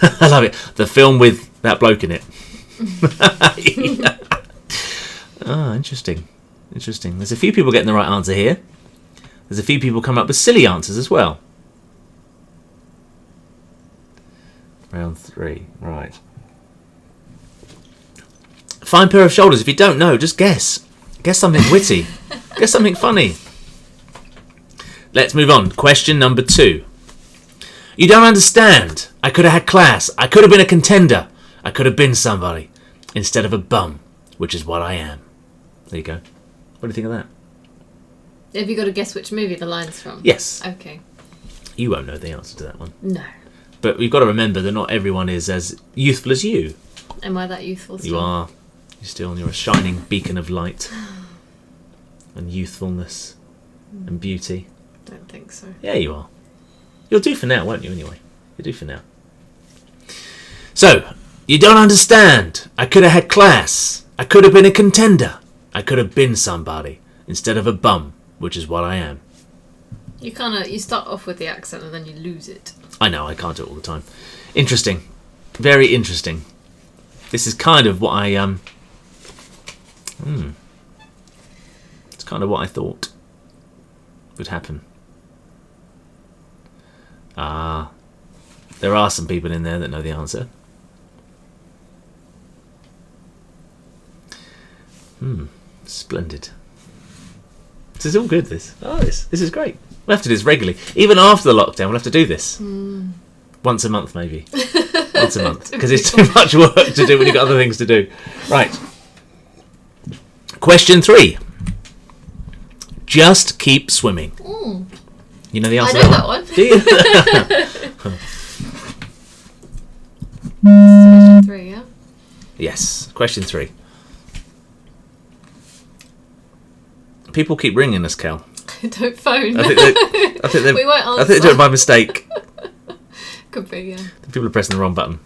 I love it. The film with that bloke in it. Interesting. There's a few people getting the right answer here. There's a few people coming up with silly answers as well. Round 3, right. Fine pair of shoulders. If you don't know, just guess. Guess something witty. Guess something funny. Let's move on. Question number 2. You don't understand. I could have had class. I could have been a contender. I could have been somebody instead of a bum, which is what I am. There you go. What do you think of that? Have you got to guess which movie the line's from? Yes. Okay. You won't know the answer to that one. No. But we've got to remember that not everyone is as youthful as you. Am I that youthful still? You are. You're a shining beacon of light and youthfulness and beauty. Don't think so. Yeah, you are. You'll do for now, won't you, anyway? You'll do for now. So, you don't understand. I could have had class. I could have been a contender. I could have been somebody instead of a bum, which is what I am. You start off with the accent and then you lose it. I know, I can't do it all the time. Interesting. Very interesting. This is kind of what I it's kind of what I thought would happen. There are some people in there that know the answer. Splendid. This is all good, this. This is great. We'll have to do this regularly. Even after the lockdown, we'll have to do this. Once a month, maybe. Once a month. Because it's too much work to do when you've got other things to do. Right. Question 3. Just keep swimming. You know the answer I to know that one. Do you? Question 3, yeah? Yes. Question 3. People keep ringing us, Cal. Don't phone. I think We won't answer. I think they do it by mistake. Could be, yeah. People are pressing the wrong button.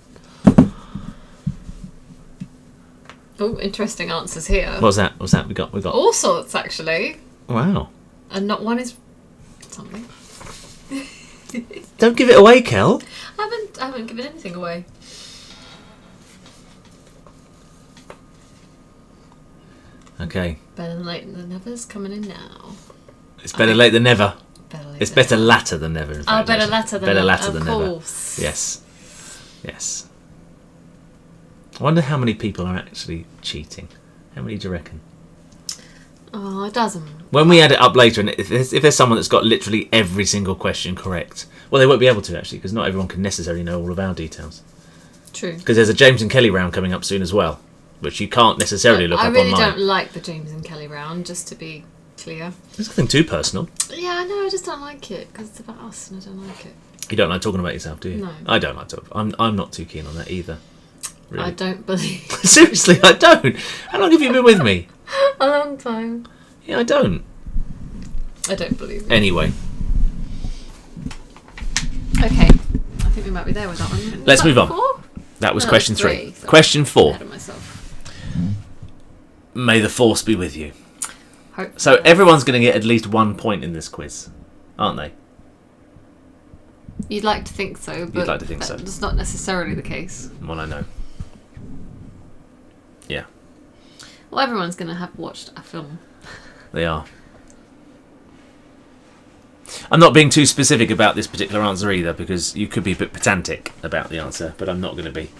Oh, interesting answers here. What was that? What's that? We got. All sorts, actually. Wow. And not one is something. Don't give it away, Kel. I haven't given anything away. Okay. Better late than never's coming in now. It's better late than never. It's Better latter than never. In fact, better actually. latter than better never. latter Of than course. never. Yes. I wonder how many people are actually cheating. How many do you reckon? Oh, it doesn't. When we add it up later, and if there's someone that's got literally every single question correct, well, they won't be able to actually, because not everyone can necessarily know all of our details. True. Because there's a James and Kelly round coming up soon as well, which you can't necessarily look I up really online. don't like the James and Kelly round, just to be clear. There's nothing too personal. Yeah, I know. I just don't like it because it's about us, and I don't like it. You don't like talking about yourself, do you? No. I don't like talking. I'm not too keen on that either. Really. I don't believe. Seriously, I don't. How long have you been with me? A long time. Yeah, I don't. I don't believe it. Anyway, Okay. I think we might be there with that one. Let's move on. 4? that was No, question it's 3. Sorry. Question 4. Ahead of myself. May the force be with you. Hopefully. So everyone's going to get at least 1 point in this quiz, aren't they? You'd like to think so, but like to think so. that's not necessarily the case. Well, I know. Yeah, Well, everyone's going to have watched a film. they are. I'm not being too specific about this particular answer either, because you could be a bit pedantic about the answer, but I'm not going to be.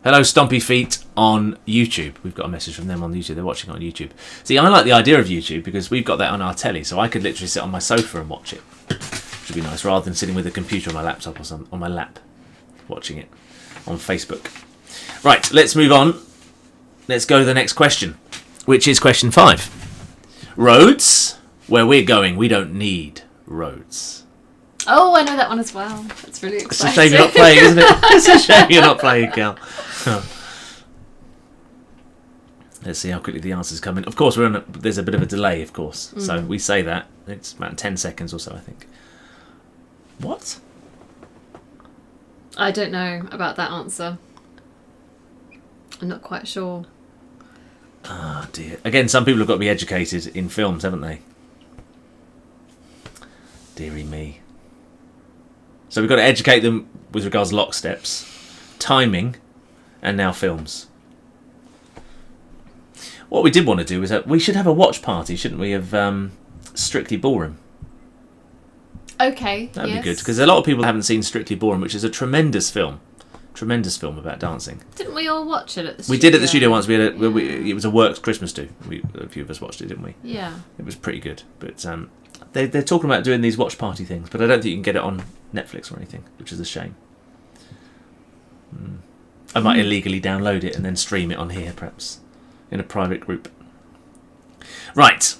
Hello, Dizzyfeet on YouTube. We've got a message from them on YouTube. They're watching on YouTube. See, I like the idea of YouTube because we've got that on our telly, so I could literally sit on my sofa and watch it, which would be nice, rather than sitting with a computer on my laptop or on my lap, watching it on Facebook. Right, let's move on. Let's go to the next question, which is question 5. Roads? Where we're going, we don't need roads. Oh, I know that one as well. That's really It's a exciting. shame you're not playing, isn't it? It's a shame you're not playing, Cal. Let's see how quickly the answers come in. Of course, there's a bit of a delay, of course. So we say that. It's about 10 seconds or so, I think. What? I don't know about that answer. I'm not quite sure. Oh, dear. Again, some people have got to be educated in films, haven't they? Dearie me. So we've got to educate them with regards to lock steps, timing, and now films. What we did want to do is that we should have a watch party, shouldn't we, of Strictly Ballroom. Okay, That'd yes. be good, because a lot of people haven't seen Strictly Ballroom, which is a tremendous film. Tremendous film about dancing. Didn't we all watch it at the studio? We did at the studio once. It was a works Christmas do. A few of us watched it, didn't we? Yeah. It was pretty good. But they're talking about doing these watch party things, but I don't think you can get it on Netflix or anything, which is a shame. I might illegally download it and then stream it on here, perhaps, in a private group. Right.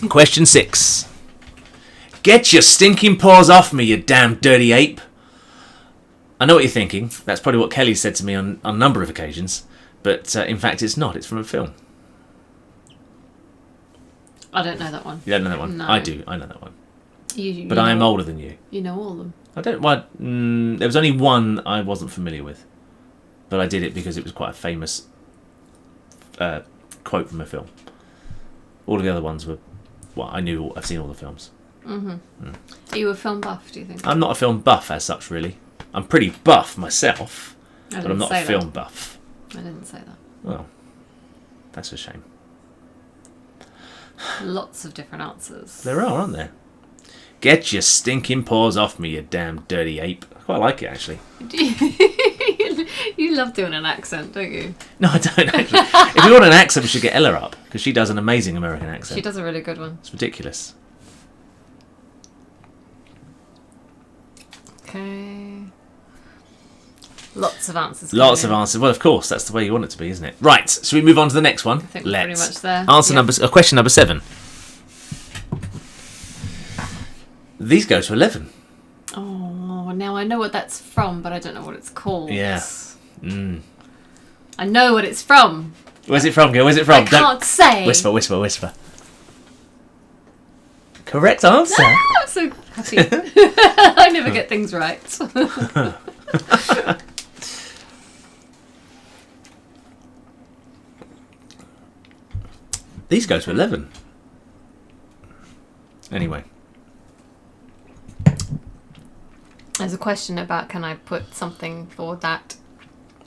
Question 6. Get your stinking paws off me, you damn dirty ape. I know what you're thinking. That's probably what Kelly said to me on a number of occasions. But in fact, it's not. It's from a film. I don't know that one. You don't know that one? No. I do. I know that one. You But I am older than you. You know all of them. I don't. Well, there was only one I wasn't familiar with, but I did it because it was quite a famous quote from a film. All of the other ones were. Well, I knew. I've seen all the films. Are you a film buff, do you think? I'm not a film buff as such, really. I'm pretty buff myself, I but I'm not a didn't say film buff. that. I didn't say that. Well, that's a shame. Lots of different answers. There are, aren't there? Get your stinking paws off me, you damn dirty ape. I quite like it, actually. You love doing an accent, don't you? No, I don't, actually. If you want an accent, we should get Ella up, because she does an amazing American accent. She does a really good one. It's ridiculous. Okay. Lots of answers. Lots of answers. Well, of course, that's the way you want it to be, isn't it? Right, should we move on to the next one? I think we're pretty much there. Question number 7. These go to 11. Oh, now I know what that's from, but I don't know what it's called. Yeah. I know what it's from. Where's it from, girl? Where's it from? I can't say. Whisper, whisper, whisper. Correct answer. Ah, I'm so happy. I never get things right. These go to 11. Anyway. There's a question about can I put something for that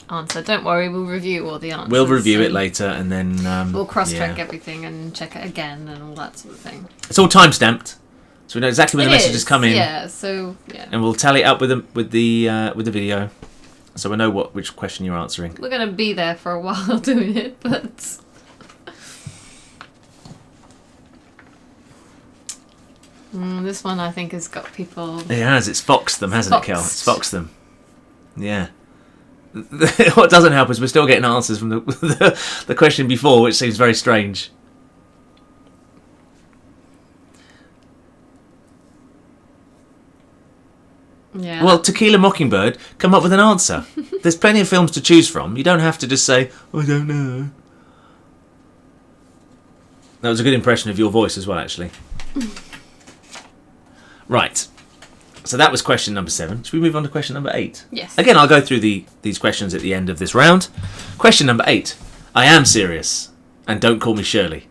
answer. Don't worry, we'll review all the answers. We'll review it later and then... we'll cross-check everything and check it again and all that sort of thing. It's all time-stamped, so we know exactly when the messages come in. Yeah, so... yeah. And we'll tally it up with the video, so we know which question you're answering. We're going to be there for a while doing it, but... this one I think has got people... It has. It's foxed them, hasn't it, Kel? Foxed. It's foxed them. Yeah. What doesn't help is we're still getting answers from the question before, which seems very strange. Yeah. Well, Tequila Mockingbird, come up with an answer. There's plenty of films to choose from. You don't have to just say, I don't know. That was a good impression of your voice as well, actually. Right. So that was question number 7. Should we move on to question number 8? Yes. Again, I'll go through these questions at the end of this round. Question number 8. I am serious. And don't call me Shirley.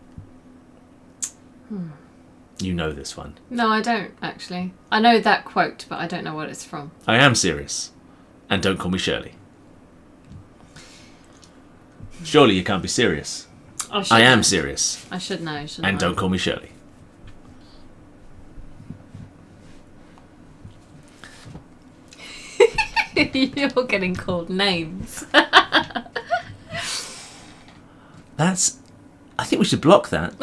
You know this one. No, I don't, actually. I know that quote, but I don't know what it's from. I am serious. And don't call me Shirley. Surely you can't be serious. I am serious. I should know, shouldn't And I? don't call me Shirley. You're getting called names. I think we should block that.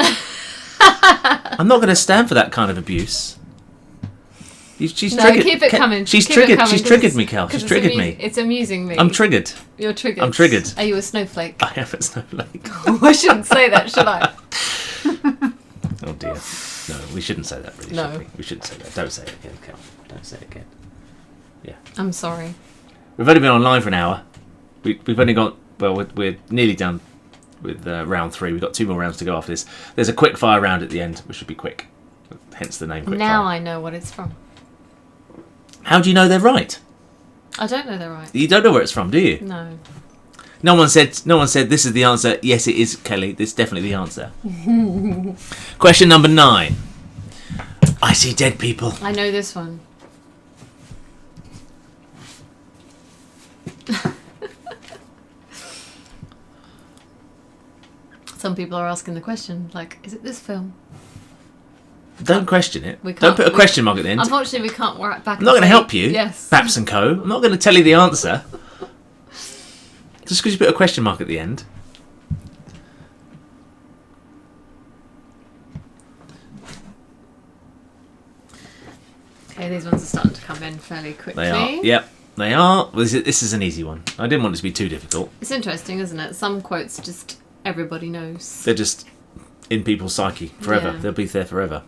I'm not going to stand for that kind of abuse. She's No, triggered. keep it coming. She's Keep it triggered. coming, She's 'cause- triggered me, Kel. 'cause She's it's triggered me. It's amusing me. I'm triggered. You're triggered. I'm triggered. Are you a snowflake? I am a snowflake. I shouldn't say that, should I? Oh dear. No, we shouldn't say that. Really, No. should we? We shouldn't say that. Don't say it again, Kel. Don't say it again. Yeah. I'm sorry. We've only been online for an hour. We've only got. Well, we're nearly done with round 3. We've got 2 more rounds to go after this. There's a quick fire round at the end, which should be quick. Hence the name. Quick Now fire. I know what it's from. How do you know they're right? I don't know they're right. You don't know where it's from, do you? No. No one said this is the answer. Yes, it is, Kelly. This is definitely the answer. Question number 9. I see dead people. I know this one. Some people are asking the question, like, is it this film? Don't question it. We can't- Don't put a question mark at the end. Unfortunately, we can't work back. I'm not going to help you. Yes. Baps and Co. I'm not going to tell you the answer. Just because you put a question mark at the end. Okay, these ones are starting to come in fairly quickly. They are. Yep. They are. Well, this is an easy one. I didn't want it to be too difficult. It's interesting, isn't it? Some quotes just everybody knows. They're just in people's psyche forever. Yeah. They'll be there forever.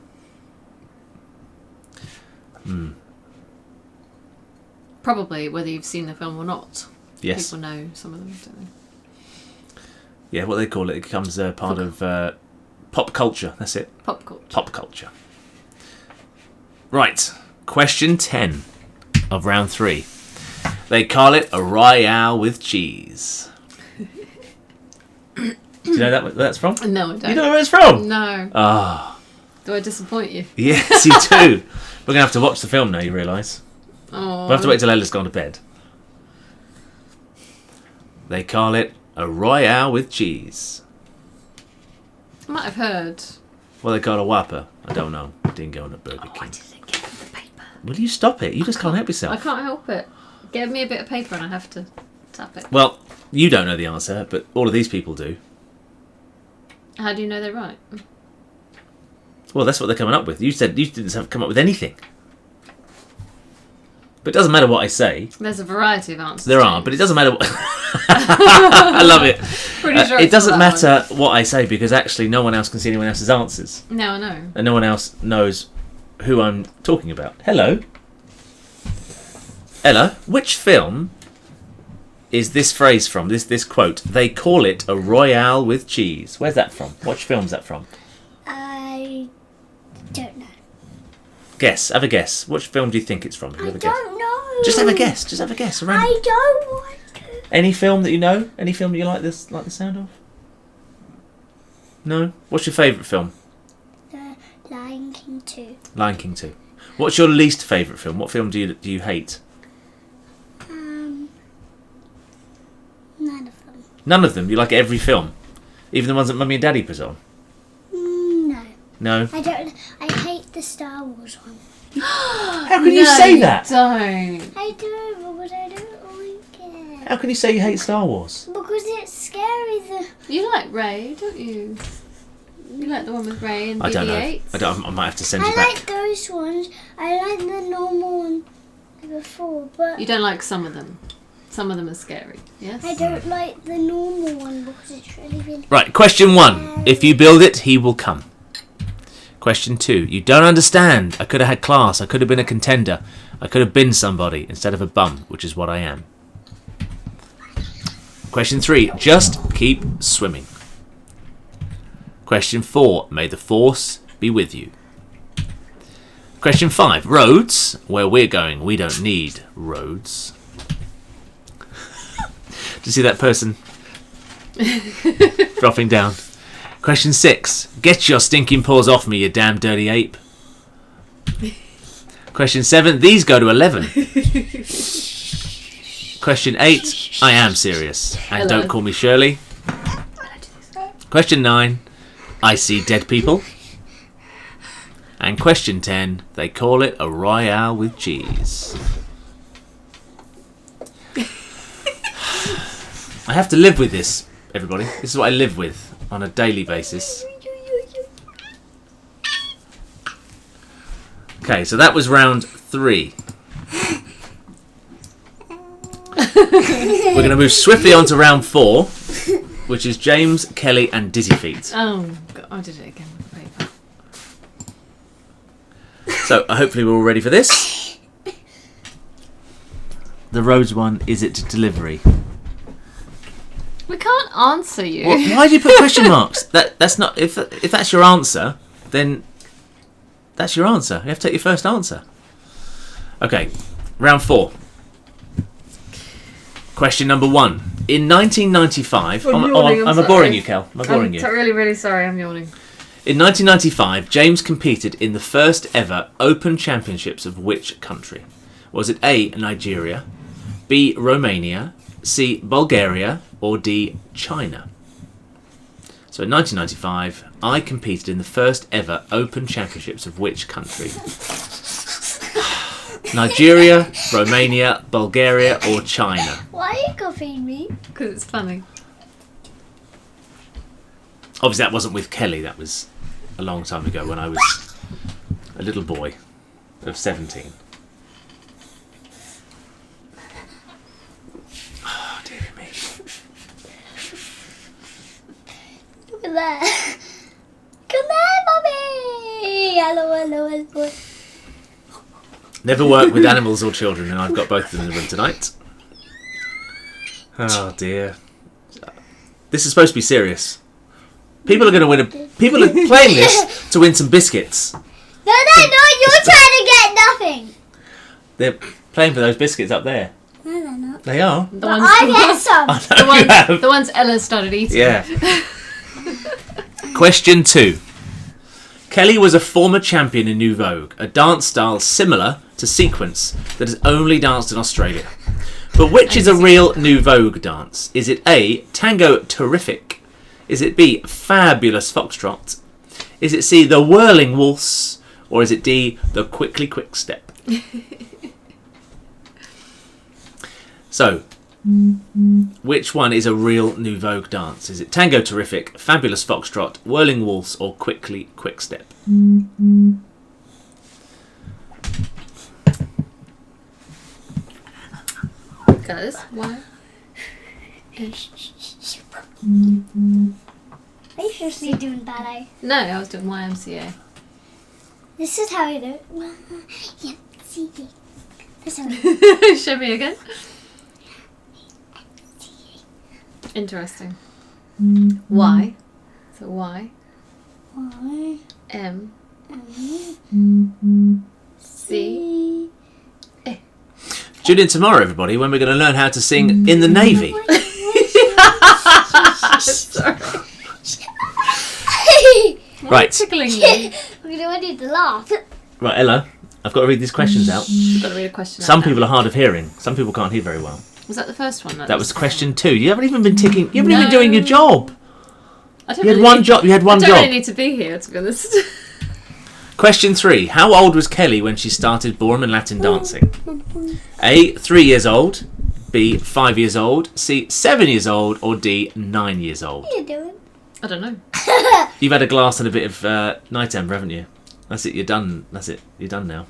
Probably whether you've seen the film or not. Yes. People know some of them, don't they? Yeah, what they call it. It becomes a part of pop culture. That's it. Pop culture. Pop culture. Right. Question 10 of round 3. They call it a royale with cheese. Do you know that what that's from? No, I don't. You know where it's from? No. Ah. Do I disappoint you? Yes, you do. We're going to have to watch the film now, you realise. Oh. We'll have to wait till Ella's gone to bed. They call it a royale with cheese. I might have heard. Well, they call it a Whopper. I don't know. Didn't go on a Burger I King. didn't get the paper. Will you stop it? You just can't help yourself. I can't help it. Give me a bit of paper and I have to tap it. Well, you don't know the answer, but all of these people do. How do you know they're right? Well, that's what they're coming up with. You said you didn't have come up with anything. But it doesn't matter what I say. There's a variety of answers. There are, James. but it doesn't matter what... I love it. Pretty sure It it's doesn't not that matter what I say because actually no one else can see anyone else's answers. one. No, I know. And no one else knows who I'm talking about. Hello. Ella, which film is this phrase from? This quote. They call it a royale with cheese. Where's that from? Which film's that from? I don't know. Guess. Have a guess. Which film do you think it's from? Have I a guess. don't know. Just have a guess. Just have a guess. Around. I don't want to. Any film that you know? Any film that you like the sound of? No? What's your favourite film? The Lion King 2. Lion King 2. What's your least favourite film? What film do you hate? None of them. None of them. You like every film? Even the ones that Mummy and Daddy put on? No. No? I don't. I hate the Star Wars one. How can you say that? Don't. I do, because I don't like it. How can you say you hate Star Wars? Because it's scary. You like Ray, don't you? You like the one with Ray and I don't know. BB-8? I might have to send I you back. like those ones. I like the normal one before, but You don't like some of them. Some of them are scary. Yes. I don't like the normal one because it's really. Right, question 1. If you build it, he will come. Question 2. You don't understand. I could have had class. I could have been a contender. I could have been somebody instead of a bum, which is what I am. Question 3. Just keep swimming. Question 4. May the force be with you. Question 5. Roads. Where we're going, we don't need roads. Do you see that person dropping down? Question 6. Get your stinking paws off me, you damn dirty ape. Question 7. These go to 11. Question 8. I am serious. And Hello. don't call me Shirley. Question 9. I see dead people. And question 10. They call it a royale with cheese. I have to live with this, everybody. This is what I live with on a daily basis. Okay, so that was round 3. We're going to move swiftly on to round 4, which is James, Kelly, and Dizzyfeet. Oh, God, I did it again with the paper. So hopefully we're all ready for this. The roads one, is it delivery? We can't answer you. Why do you put question marks? That's not. If that's your answer, then that's your answer. You have to take your first answer. Okay, round 4. Question number 1. In 1995, am I boring you, Kel? Am I boring you? really, really sorry. I'm yawning. In 1995, James competed in the first ever Open Championships of which country? Was it A, Nigeria, B, Romania, C, Bulgaria, or D, China? So in 1995, I competed in the first ever Open Championships of which country? Nigeria, Romania, Bulgaria, or China? Why are you copying me? Because it's funny. Obviously, that wasn't with Kelly. That was a long time ago when I was a little boy of 17. Come there. Come there, Mommy. Hello. Never work with animals or children, and I've got both of them in the room tonight. Oh dear. This is supposed to be serious. People are going to win People are playing this to win some biscuits. No, they're not. You're trying to get nothing. They're playing for those biscuits up there. No, they're not. They are. The But ones, I get some. I know you have. the ones Ella started eating. Yeah. Question 2. Kelly was a former champion in New Vogue, a dance style similar to sequence that is only danced in Australia. But which is a real New Vogue dance? Is it A, Tango Terrific? Is it B, Fabulous Foxtrot? Is it C, the Whirling Waltz? Or is it D, the Quickly Quick Step? So, which one is a real New Vogue dance? Is it Tango Terrific, Fabulous Foxtrot, Whirling Waltz, or Quickly Quick Step? Guys, why? Are you seriously doing ballet? No, I was doing YMCA. This is how you do it. Yeah, see. This is Show me again. Interesting. Y. So Y. Y. M. M. C. Tune in tomorrow, everybody, when we're going to learn how to sing in the Navy. Sorry. Right. Tickling me. We don't need to laugh. Right, Ella, I've got to read these questions out. I've got to read a question. Some out now. people are hard of hearing. Some people can't hear very well. Was that the first one? That was question 2. You haven't even been ticking. You haven't even No. doing your job. I don't You had really one need- job. You had I one don't job. really need to be here, to be honest. Question 3. How old was Kelly when she started ballroom and Latin dancing? A, 3 years old. B, 5 years old. C, 7 years old. Or D, 9 years old. What are you doing? I don't know. You've had a glass and a bit of night amber, haven't you? That's it. You're done. That's it. You're done now.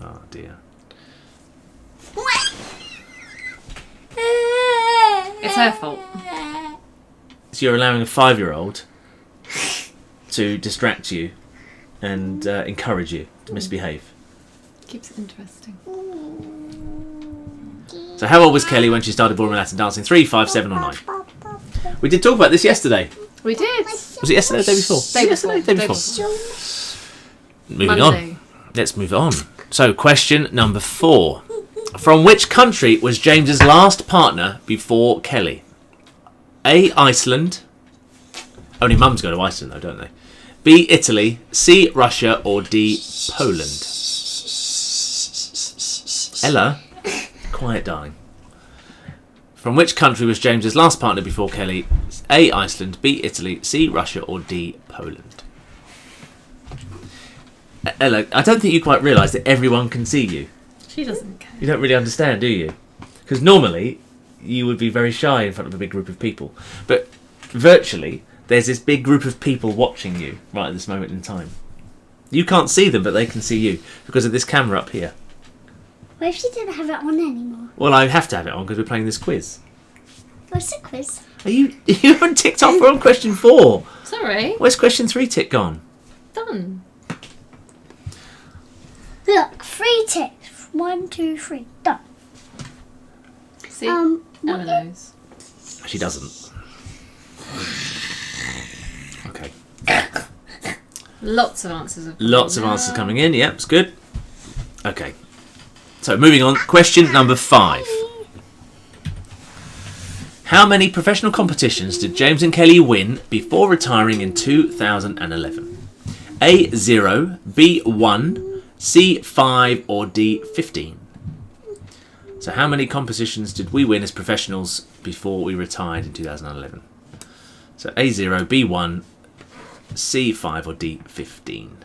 Oh dear. It's her fault. So you're allowing a 5-year-old to distract you and encourage you to misbehave. Keeps it interesting. So how old was Kelly when she started ballroom and Latin dancing? 3, 5, 7 or 9? We did talk about this yesterday. We did. Was it yesterday or the day before? Day before. Moving Monday. on. Let's move on. So question number 4. From which country was James's last partner before Kelly? A, Iceland. Only mums go to Iceland though, don't they? B, Italy. C, Russia. Or D, Poland. Ella, quiet darling. From which country was James's last partner before Kelly? A, Iceland. B, Italy. C, Russia. Or D, Poland. Ella, I don't think you quite realise that everyone can see you. She doesn't care. You don't really understand, do you? Because normally you would be very shy in front of a big group of people. But virtually, there's this big group of people watching you right at this moment in time. You can't see them, but they can see you because of this camera up here. What if she didn't have it on anymore? Well, I have to have it on because we're playing this quiz. What's the quiz? Are you haven't ticked off. We're on question 4. Sorry. Where's question 3 tick gone? Done. Look, 3 ticks. 1, 2, 3. Done. See? What- Ella knows. She doesn't. Okay. Lots of answers. Lots of answers coming in. Yep, it's good. Okay. So moving on. Question number 5. How many professional competitions did James and Kelly win before retiring in 2011? A, 0, B, 1, C, 5 or D, 15? So how many competitions did we win as professionals before we retired in 2011? So A, 0, B, 1, C, 5 or D, 15?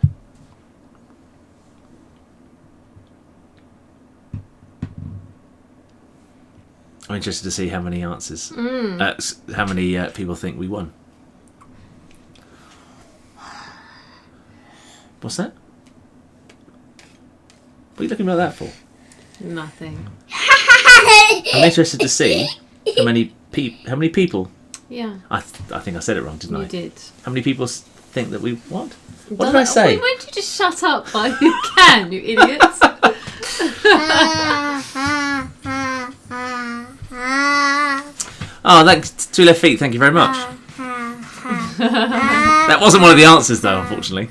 I'm interested to see how many answers, how many people think we won. What's that? What are you looking like that for? Nothing. I'm interested to see how many people. Yeah. I think I said it wrong, didn't I? You did. How many people think that we... What? What did I say? Why don't you just shut up while you can, you idiots? Oh, thanks. 2 left feet, thank you very much. That wasn't one of the answers, though, unfortunately.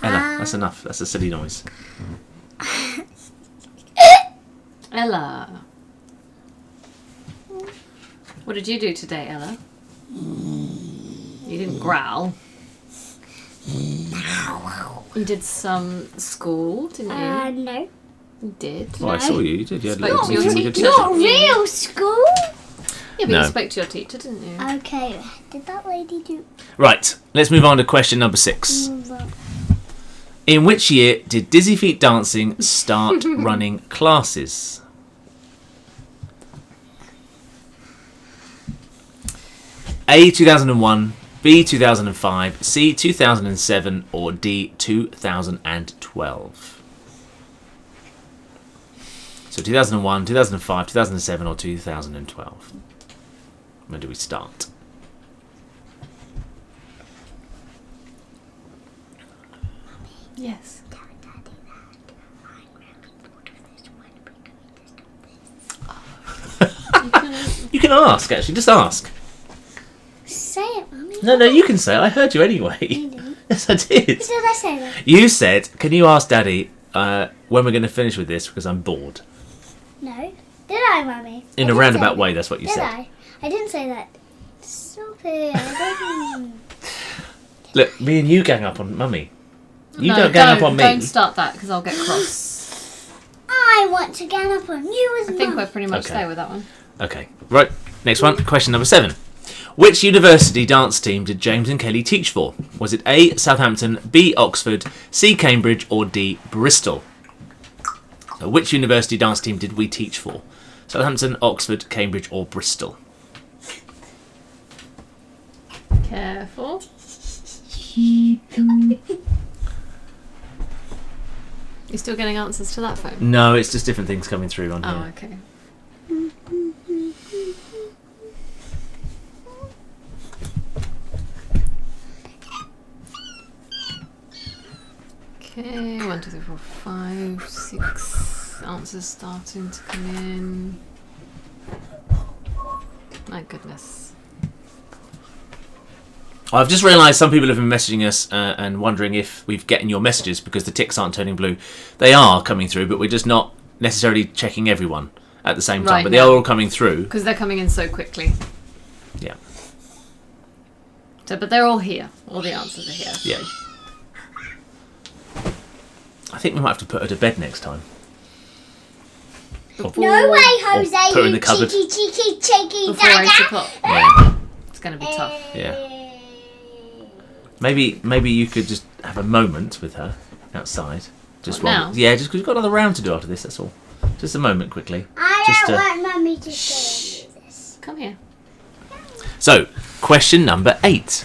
Ella, that's enough. That's a silly noise. Ella. What did you do today, Ella? You didn't growl. You did some school, didn't you? No. You did. Oh, I saw you. You did. You had a Spoke little to your meeting with teacher. your teacher. Not real school. Yeah, but No. you spoke to your teacher, didn't you? Okay. Did that lady do? Right, let's move on to question number 6. In which year did Dizzyfeet Dancing start running classes? A. 2001, B. 2005, C. 2007, or D. 2012? So 2001, 2005, 2007, or 2012? When do we start? Yes. You can ask, actually. Just ask. Say it, Mummy. No, you can say it. I heard you anyway. You didn't. Yes, I did. What did I say then? You said, can you ask Daddy when we're going to finish with this because I'm bored? No. Did I, Mummy? In I a didn't roundabout say way, that. that's what you Did said. I didn't say that. Stop it. I didn't. Look, me and you gang up on Mummy. You No, don't gang up on me. Don't start that because I'll get cross. I want to gang up on you as I think Mum. we're pretty much Okay. there with that one. Okay, right. Next one. Question number 7. Which university dance team did James and Kelly teach for? Was it A. Southampton, B. Oxford, C. Cambridge, or D. Bristol? So which university dance team did we teach for? Southampton, Oxford, Cambridge, or Bristol? Careful. You're still getting answers to that phone? No, it's just different things coming through on Oh, here. okay. Okay, 1, 2, 3, 4, 5, 6 answers starting to come in. My goodness. I've just realised some people have been messaging us and wondering if we've getting your messages because the ticks aren't turning blue. They are coming through, but we're just not necessarily checking everyone at the same time. Right, But they no. are all coming through. Because they're coming in so quickly. Yeah. So, but they're all here. All the answers are here. Yeah. I think we might have to put her to bed next time. Before, No way, Jose. put her in you the cupboard. cheeky Before 8 dagger. o'clock. Yeah. It's going to be tough. Yeah. Maybe you could just have a moment with her outside. Just What, while- now? Yeah, just because we've got another round to do after this. That's all. Just a moment, quickly. I Just don't to- want Mummy to say this. Come here. So, question number 8.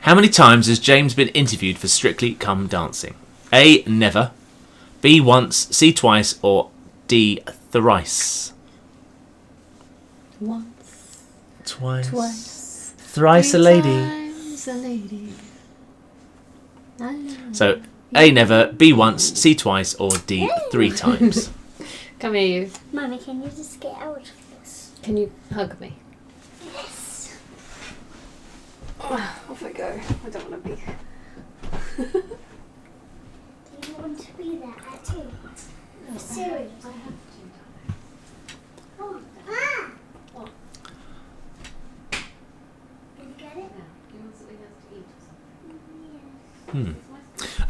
How many times has James been interviewed for Strictly Come Dancing? A. Never. B. Once. C. Twice. Or D. Thrice. Once, Twice. twice, Thrice a three lady. times a lady. I know. So, A. Never. B. Once. C. Twice. Or D. 3 times. Come here, you. Mummy, can you just get out of this? Can you hug me? Yes. Off I go. I don't want to be. Do you want to be there too? Serious. Come on. Ah! What? Did you get it?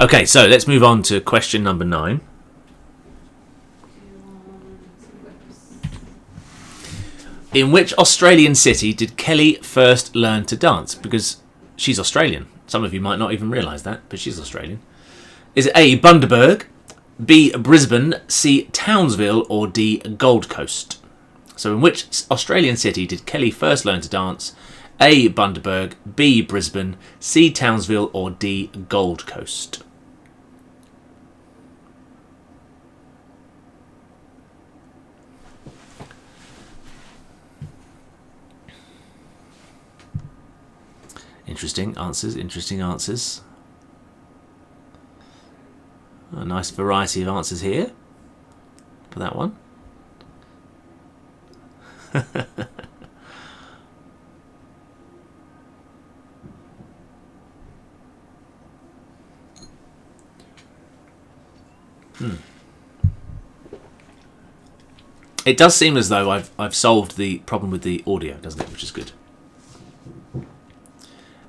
Okay, so let's move on to question number 9. In which Australian city did Kelly first learn to dance? Because she's Australian. Some of you might not even realise that, but she's Australian. Is it A. Bundaberg, B. Brisbane, C. Townsville, or D. Gold Coast? So in which Australian city did Kelly first learn to dance? A. Bundaberg, B. Brisbane, C. Townsville, or D. Gold Coast? Interesting answers, interesting answers. A nice variety of answers here for that one. It does seem as though I've solved the problem with the audio, doesn't it? Which is good.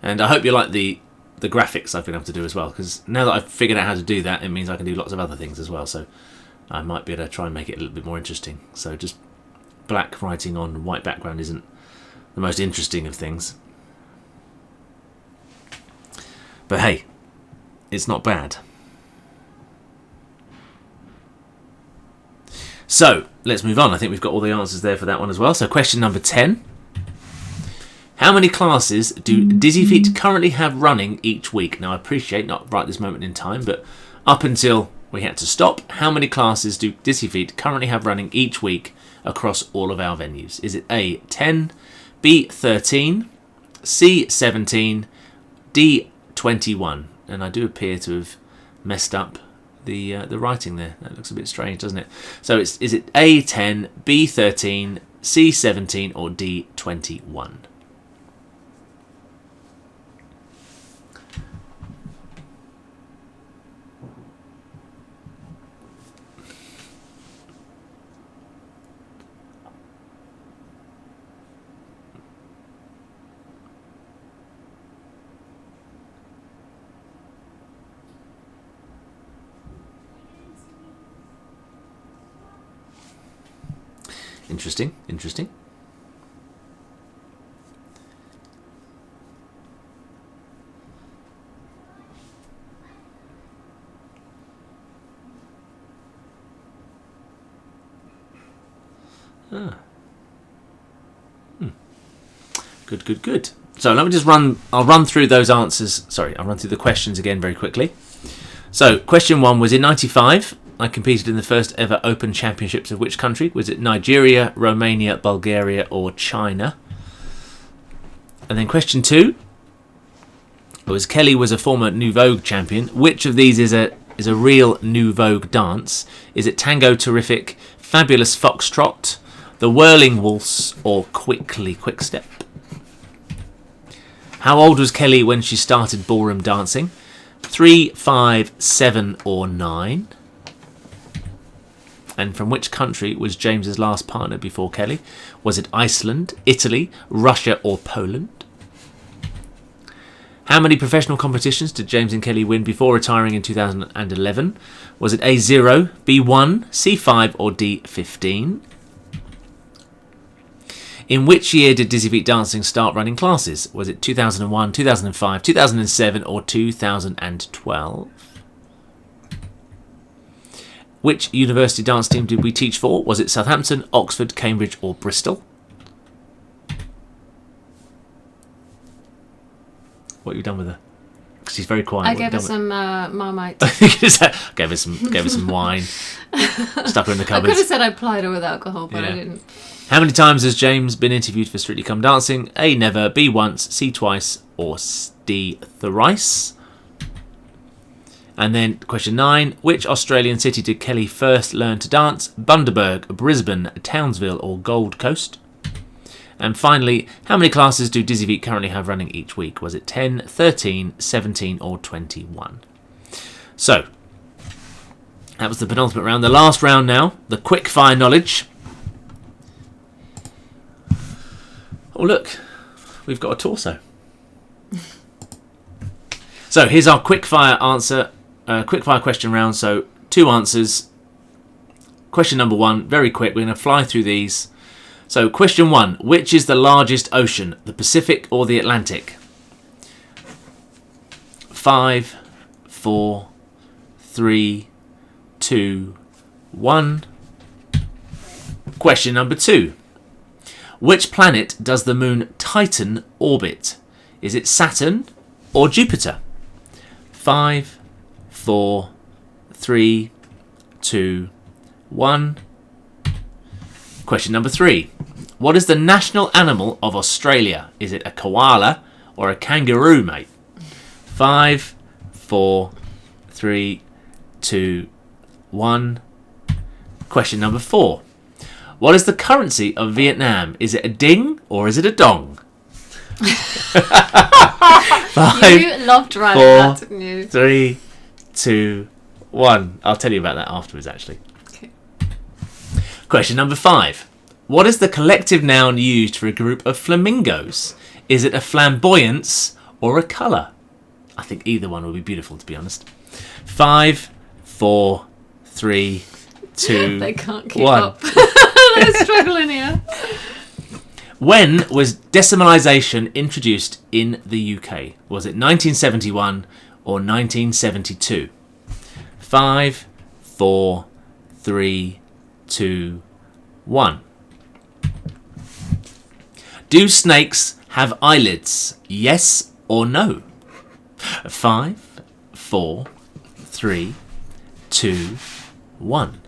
And I hope you like the graphics I've been able to do as well, because now that I've figured out how to do that, it means I can do lots of other things as well. So I might be able to try and make it a little bit more interesting. So just black writing on white background isn't the most interesting of things. But hey, it's not bad. So let's move on. I think we've got all the answers there for that one as well. So question number 10. How many classes do Dizzyfeet currently have running each week? Now I appreciate not right this moment in time, but up until we had to stop, how many classes do Dizzyfeet currently have running each week across all of our venues? Is it A, 10, B, 13, C, 17, D, 21? And I do appear to have messed up the writing there. That looks a bit strange, doesn't it? So is it A, 10, B, 13, C, 17, or D, 21? Interesting, interesting. Good, good, good. So let me just I'll run through those answers. Sorry, I'll run through the questions again very quickly. So question 1 was in 95. I competed in the first ever Open Championships of which country? Was it Nigeria, Romania, Bulgaria, or China? And then question 2 was Kelly was a former New Vogue champion. Which of these is a real New Vogue dance? Is it Tango Terrific, Fabulous Foxtrot, the Whirling Waltz, or Quickly Quickstep? How old was Kelly when she started ballroom dancing? 3, 5, 7, or 9? And from which country was James's last partner before Kelly? Was it Iceland, Italy, Russia, or Poland? How many professional competitions did James and Kelly win before retiring in 2011? Was it A0, B1, C5, or D15? In which year did Dizzyfeet Dancing start running classes? Was it 2001, 2005, 2007, or 2012? Which university dance team did we teach for? Was it Southampton, Oxford, Cambridge, or Bristol? What have you done with her? Because she's very quiet. I gave her some Marmite. gave her some wine. Stuck her in the I cupboard. could have said I plied her with alcohol, but I didn't. How many times has James been interviewed for Strictly Come Dancing? A, never, B, once, C, twice, or D, thrice? And then question 9, which Australian city did Kelly first learn to dance? Bundaberg, Brisbane, Townsville, or Gold Coast? And finally, how many classes do Dizzyfeet currently have running each week? Was it 10, 13, 17, or 21? So, that was the penultimate round. The last round now, the quick fire knowledge. Oh look, we've got a torso. So here's our quick fire question round. So 2 answers. Question number 1, very quick. We're going to fly through these. So question 1, which is the largest ocean, the Pacific or the Atlantic? 5, 4, 3, 2, 1. Question number 2. Which planet does the moon Titan orbit? Is it Saturn or Jupiter? 5, 4, 3, 2, 1. Question number 3. What is the national animal of Australia? Is it a koala or a kangaroo, mate? 5, 4, 3, 2, 1. Question number 4. What is the currency of Vietnam? Is it a ding or is it a dong? 5, You loved writing 4, that, didn't you? 3, 2, 1. I'll tell you about that afterwards, actually. Okay. Question number 5. What is the collective noun used for a group of flamingos? Is it a flamboyance or a colour? I think either one would be beautiful, to be honest. 5, 4, 3, 2, They can't keep 1. up. They're struggling here. When was decimalisation introduced in the UK? Was it 1971 or 1972? 5, 4, 3, 2, 1. Do snakes have eyelids? Yes or no? 5, 4, 3, 2, 1.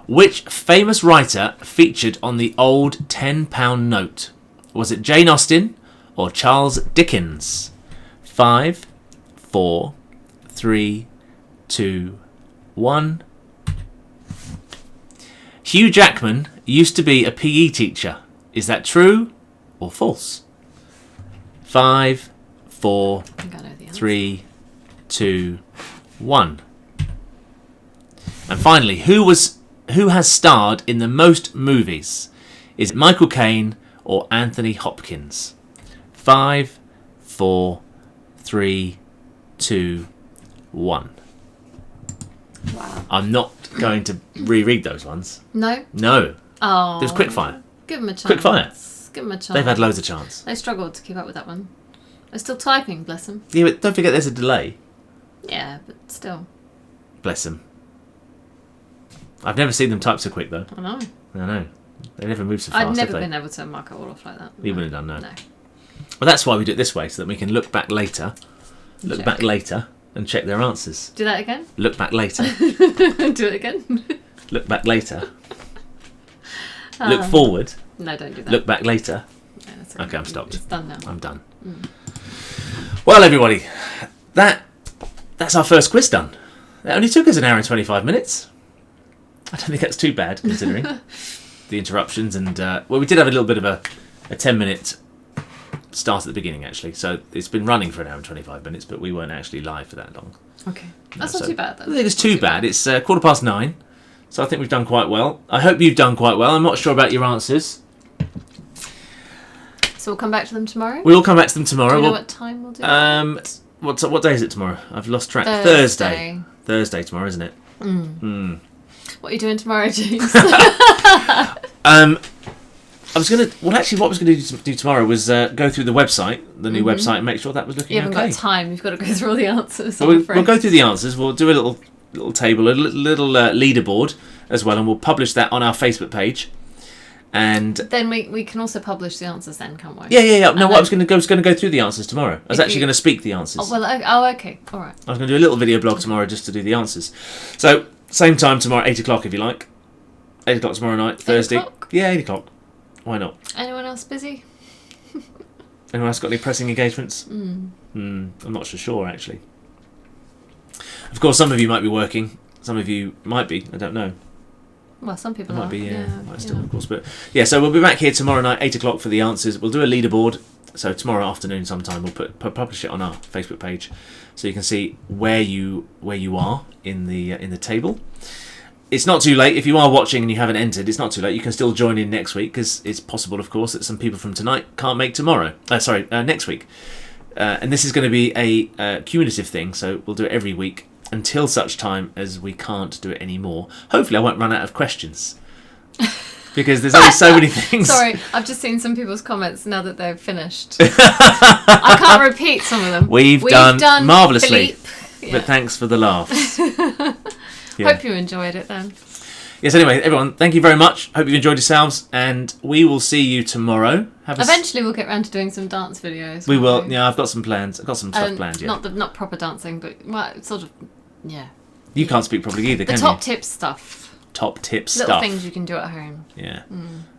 Which famous writer featured on the old £10 note? Was it Jane Austen or Charles Dickens? 5, 4, 3, 2, 1. Hugh Jackman used to be a PE teacher. Is that true or false? 5, 4, I think I know the answer. 3, 2, 1. And finally, who has starred in the most movies? Is it Michael Caine or Anthony Hopkins? 5, 4, 3, 2, 1. Wow. I'm not going to reread those ones. No? No. Oh. It was quickfire. Give them a chance. Quick fire. Give them a chance. They've had loads of chance. They struggled to keep up with that one. They're still typing, bless them. Yeah, but don't forget there's a delay. Yeah, but still. Bless them. I've never seen them type so quick, though. I know. I know. They never move so fast, I'd never have they? been able to mark it all off like that. You wouldn't have done, no. No. Well, that's why we do it this way, so that we can look back later. Look Check. back later and check their answers. Do that again? Look back later. Do it again? Look back later. Look forward. No, don't do that. Look back later. No, that's Okay, I'm stopped. It's done now. I'm done. Well, everybody, that's our first quiz done. It only took us an hour and 25 minutes. I don't think that's too bad, considering the interruptions. And, well, we did have a little bit of a 10-minute start at the beginning, actually. So it's been running for an hour and 25 minutes, but we weren't actually live for that long. Okay. That's So not too bad, I though. don't think it's too bad. It's 9:15, so I think we've done quite well. I hope you've done quite well. I'm not sure about your answers. So we'll come back to them tomorrow? We'll come back to them tomorrow. Do you know We'll- what time we'll do it? What day is it tomorrow? I've lost track. Thursday. Thursday tomorrow, isn't it? What are you doing tomorrow, James? I was gonna. Well, actually, what I was going to do tomorrow was go through the website, the new website, and make sure that was looking You haven't okay. got time. You've got to go through all the answers. Well, we'll go through the answers. We'll do a little table, a little leaderboard as well, and we'll publish that on our Facebook page. And Then we can also publish the answers then, can't we? yeah. No, And I was going to go through the answers tomorrow. I was If actually you- going to speak the answers. Oh, well, okay. All right. I was going to do a little video blog tomorrow just to do the answers. So same time tomorrow, 8 o'clock if you like. 8 o'clock tomorrow night, Thursday. o'clock? Yeah, 8 o'clock. Why not? Anyone else busy? Anyone else got any pressing engagements? I'm not so sure, actually. Of course, some of you might be working. Some of you might be. I don't know. Well, some people It are. might be, yeah. might still, of course. But yeah, so we'll be back here tomorrow night, 8 o'clock for the answers. We'll do a leaderboard. So tomorrow afternoon sometime we'll publish it on our Facebook page, so you can see where you are in the table. It's not too late if you are watching and you haven't entered. It's not too late. You can still join in next week, because it's possible, of course, that some people from tonight can't make tomorrow. Next week. And this is going to be a cumulative thing, so we'll do it every week until such time as we can't do it anymore. Hopefully, I won't run out of questions, because there's only so many things. Sorry, I've just seen some people's comments now that they're finished. I can't repeat some of them. We've done marvellously, Philippe. but thanks for the laughs. Yeah. Hope you enjoyed it then. Yes, anyway, everyone, thank you very much. Hope you've enjoyed yourselves, and we will see you tomorrow. Eventually, we'll get round to doing some dance videos. We won't will. Yeah, I've got some plans. I've got some stuff planned, yeah. Not proper dancing, but well, sort of. Yeah. You can't speak properly either, The can top you? tips stuff. Top tips Little stuff. things you can do at home. Yeah.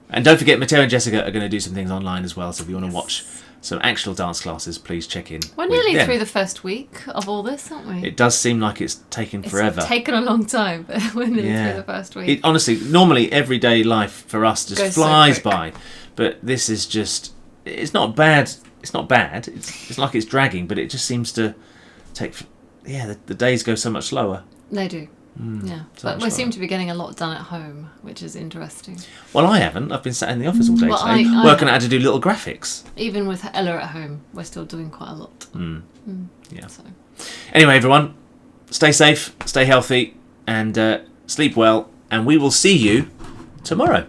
And don't forget, Matteo and Jessica are going to do some things online as well, so if you want to watch some actual dance classes, please check in. We're with nearly them. through the first week of all this, aren't we? It does seem like it's taken forever. It's taken a long time, but we're nearly through the first week. It, honestly, normally everyday life for us just Goes so flies quick. by, but this is just. It's not bad. It's not bad. It's like it's dragging, but it just seems to take. Yeah, the days go so much slower. They do. Yeah, so but much we seem slower. to be getting a lot done at home, which is interesting. Well, I haven't. I've been sat in the office all day Well, today, I working have. out how to do little graphics. Even with Ella at home, we're still doing quite a lot. Yeah. So. Anyway, everyone, stay safe, stay healthy, and sleep well. And we will see you tomorrow.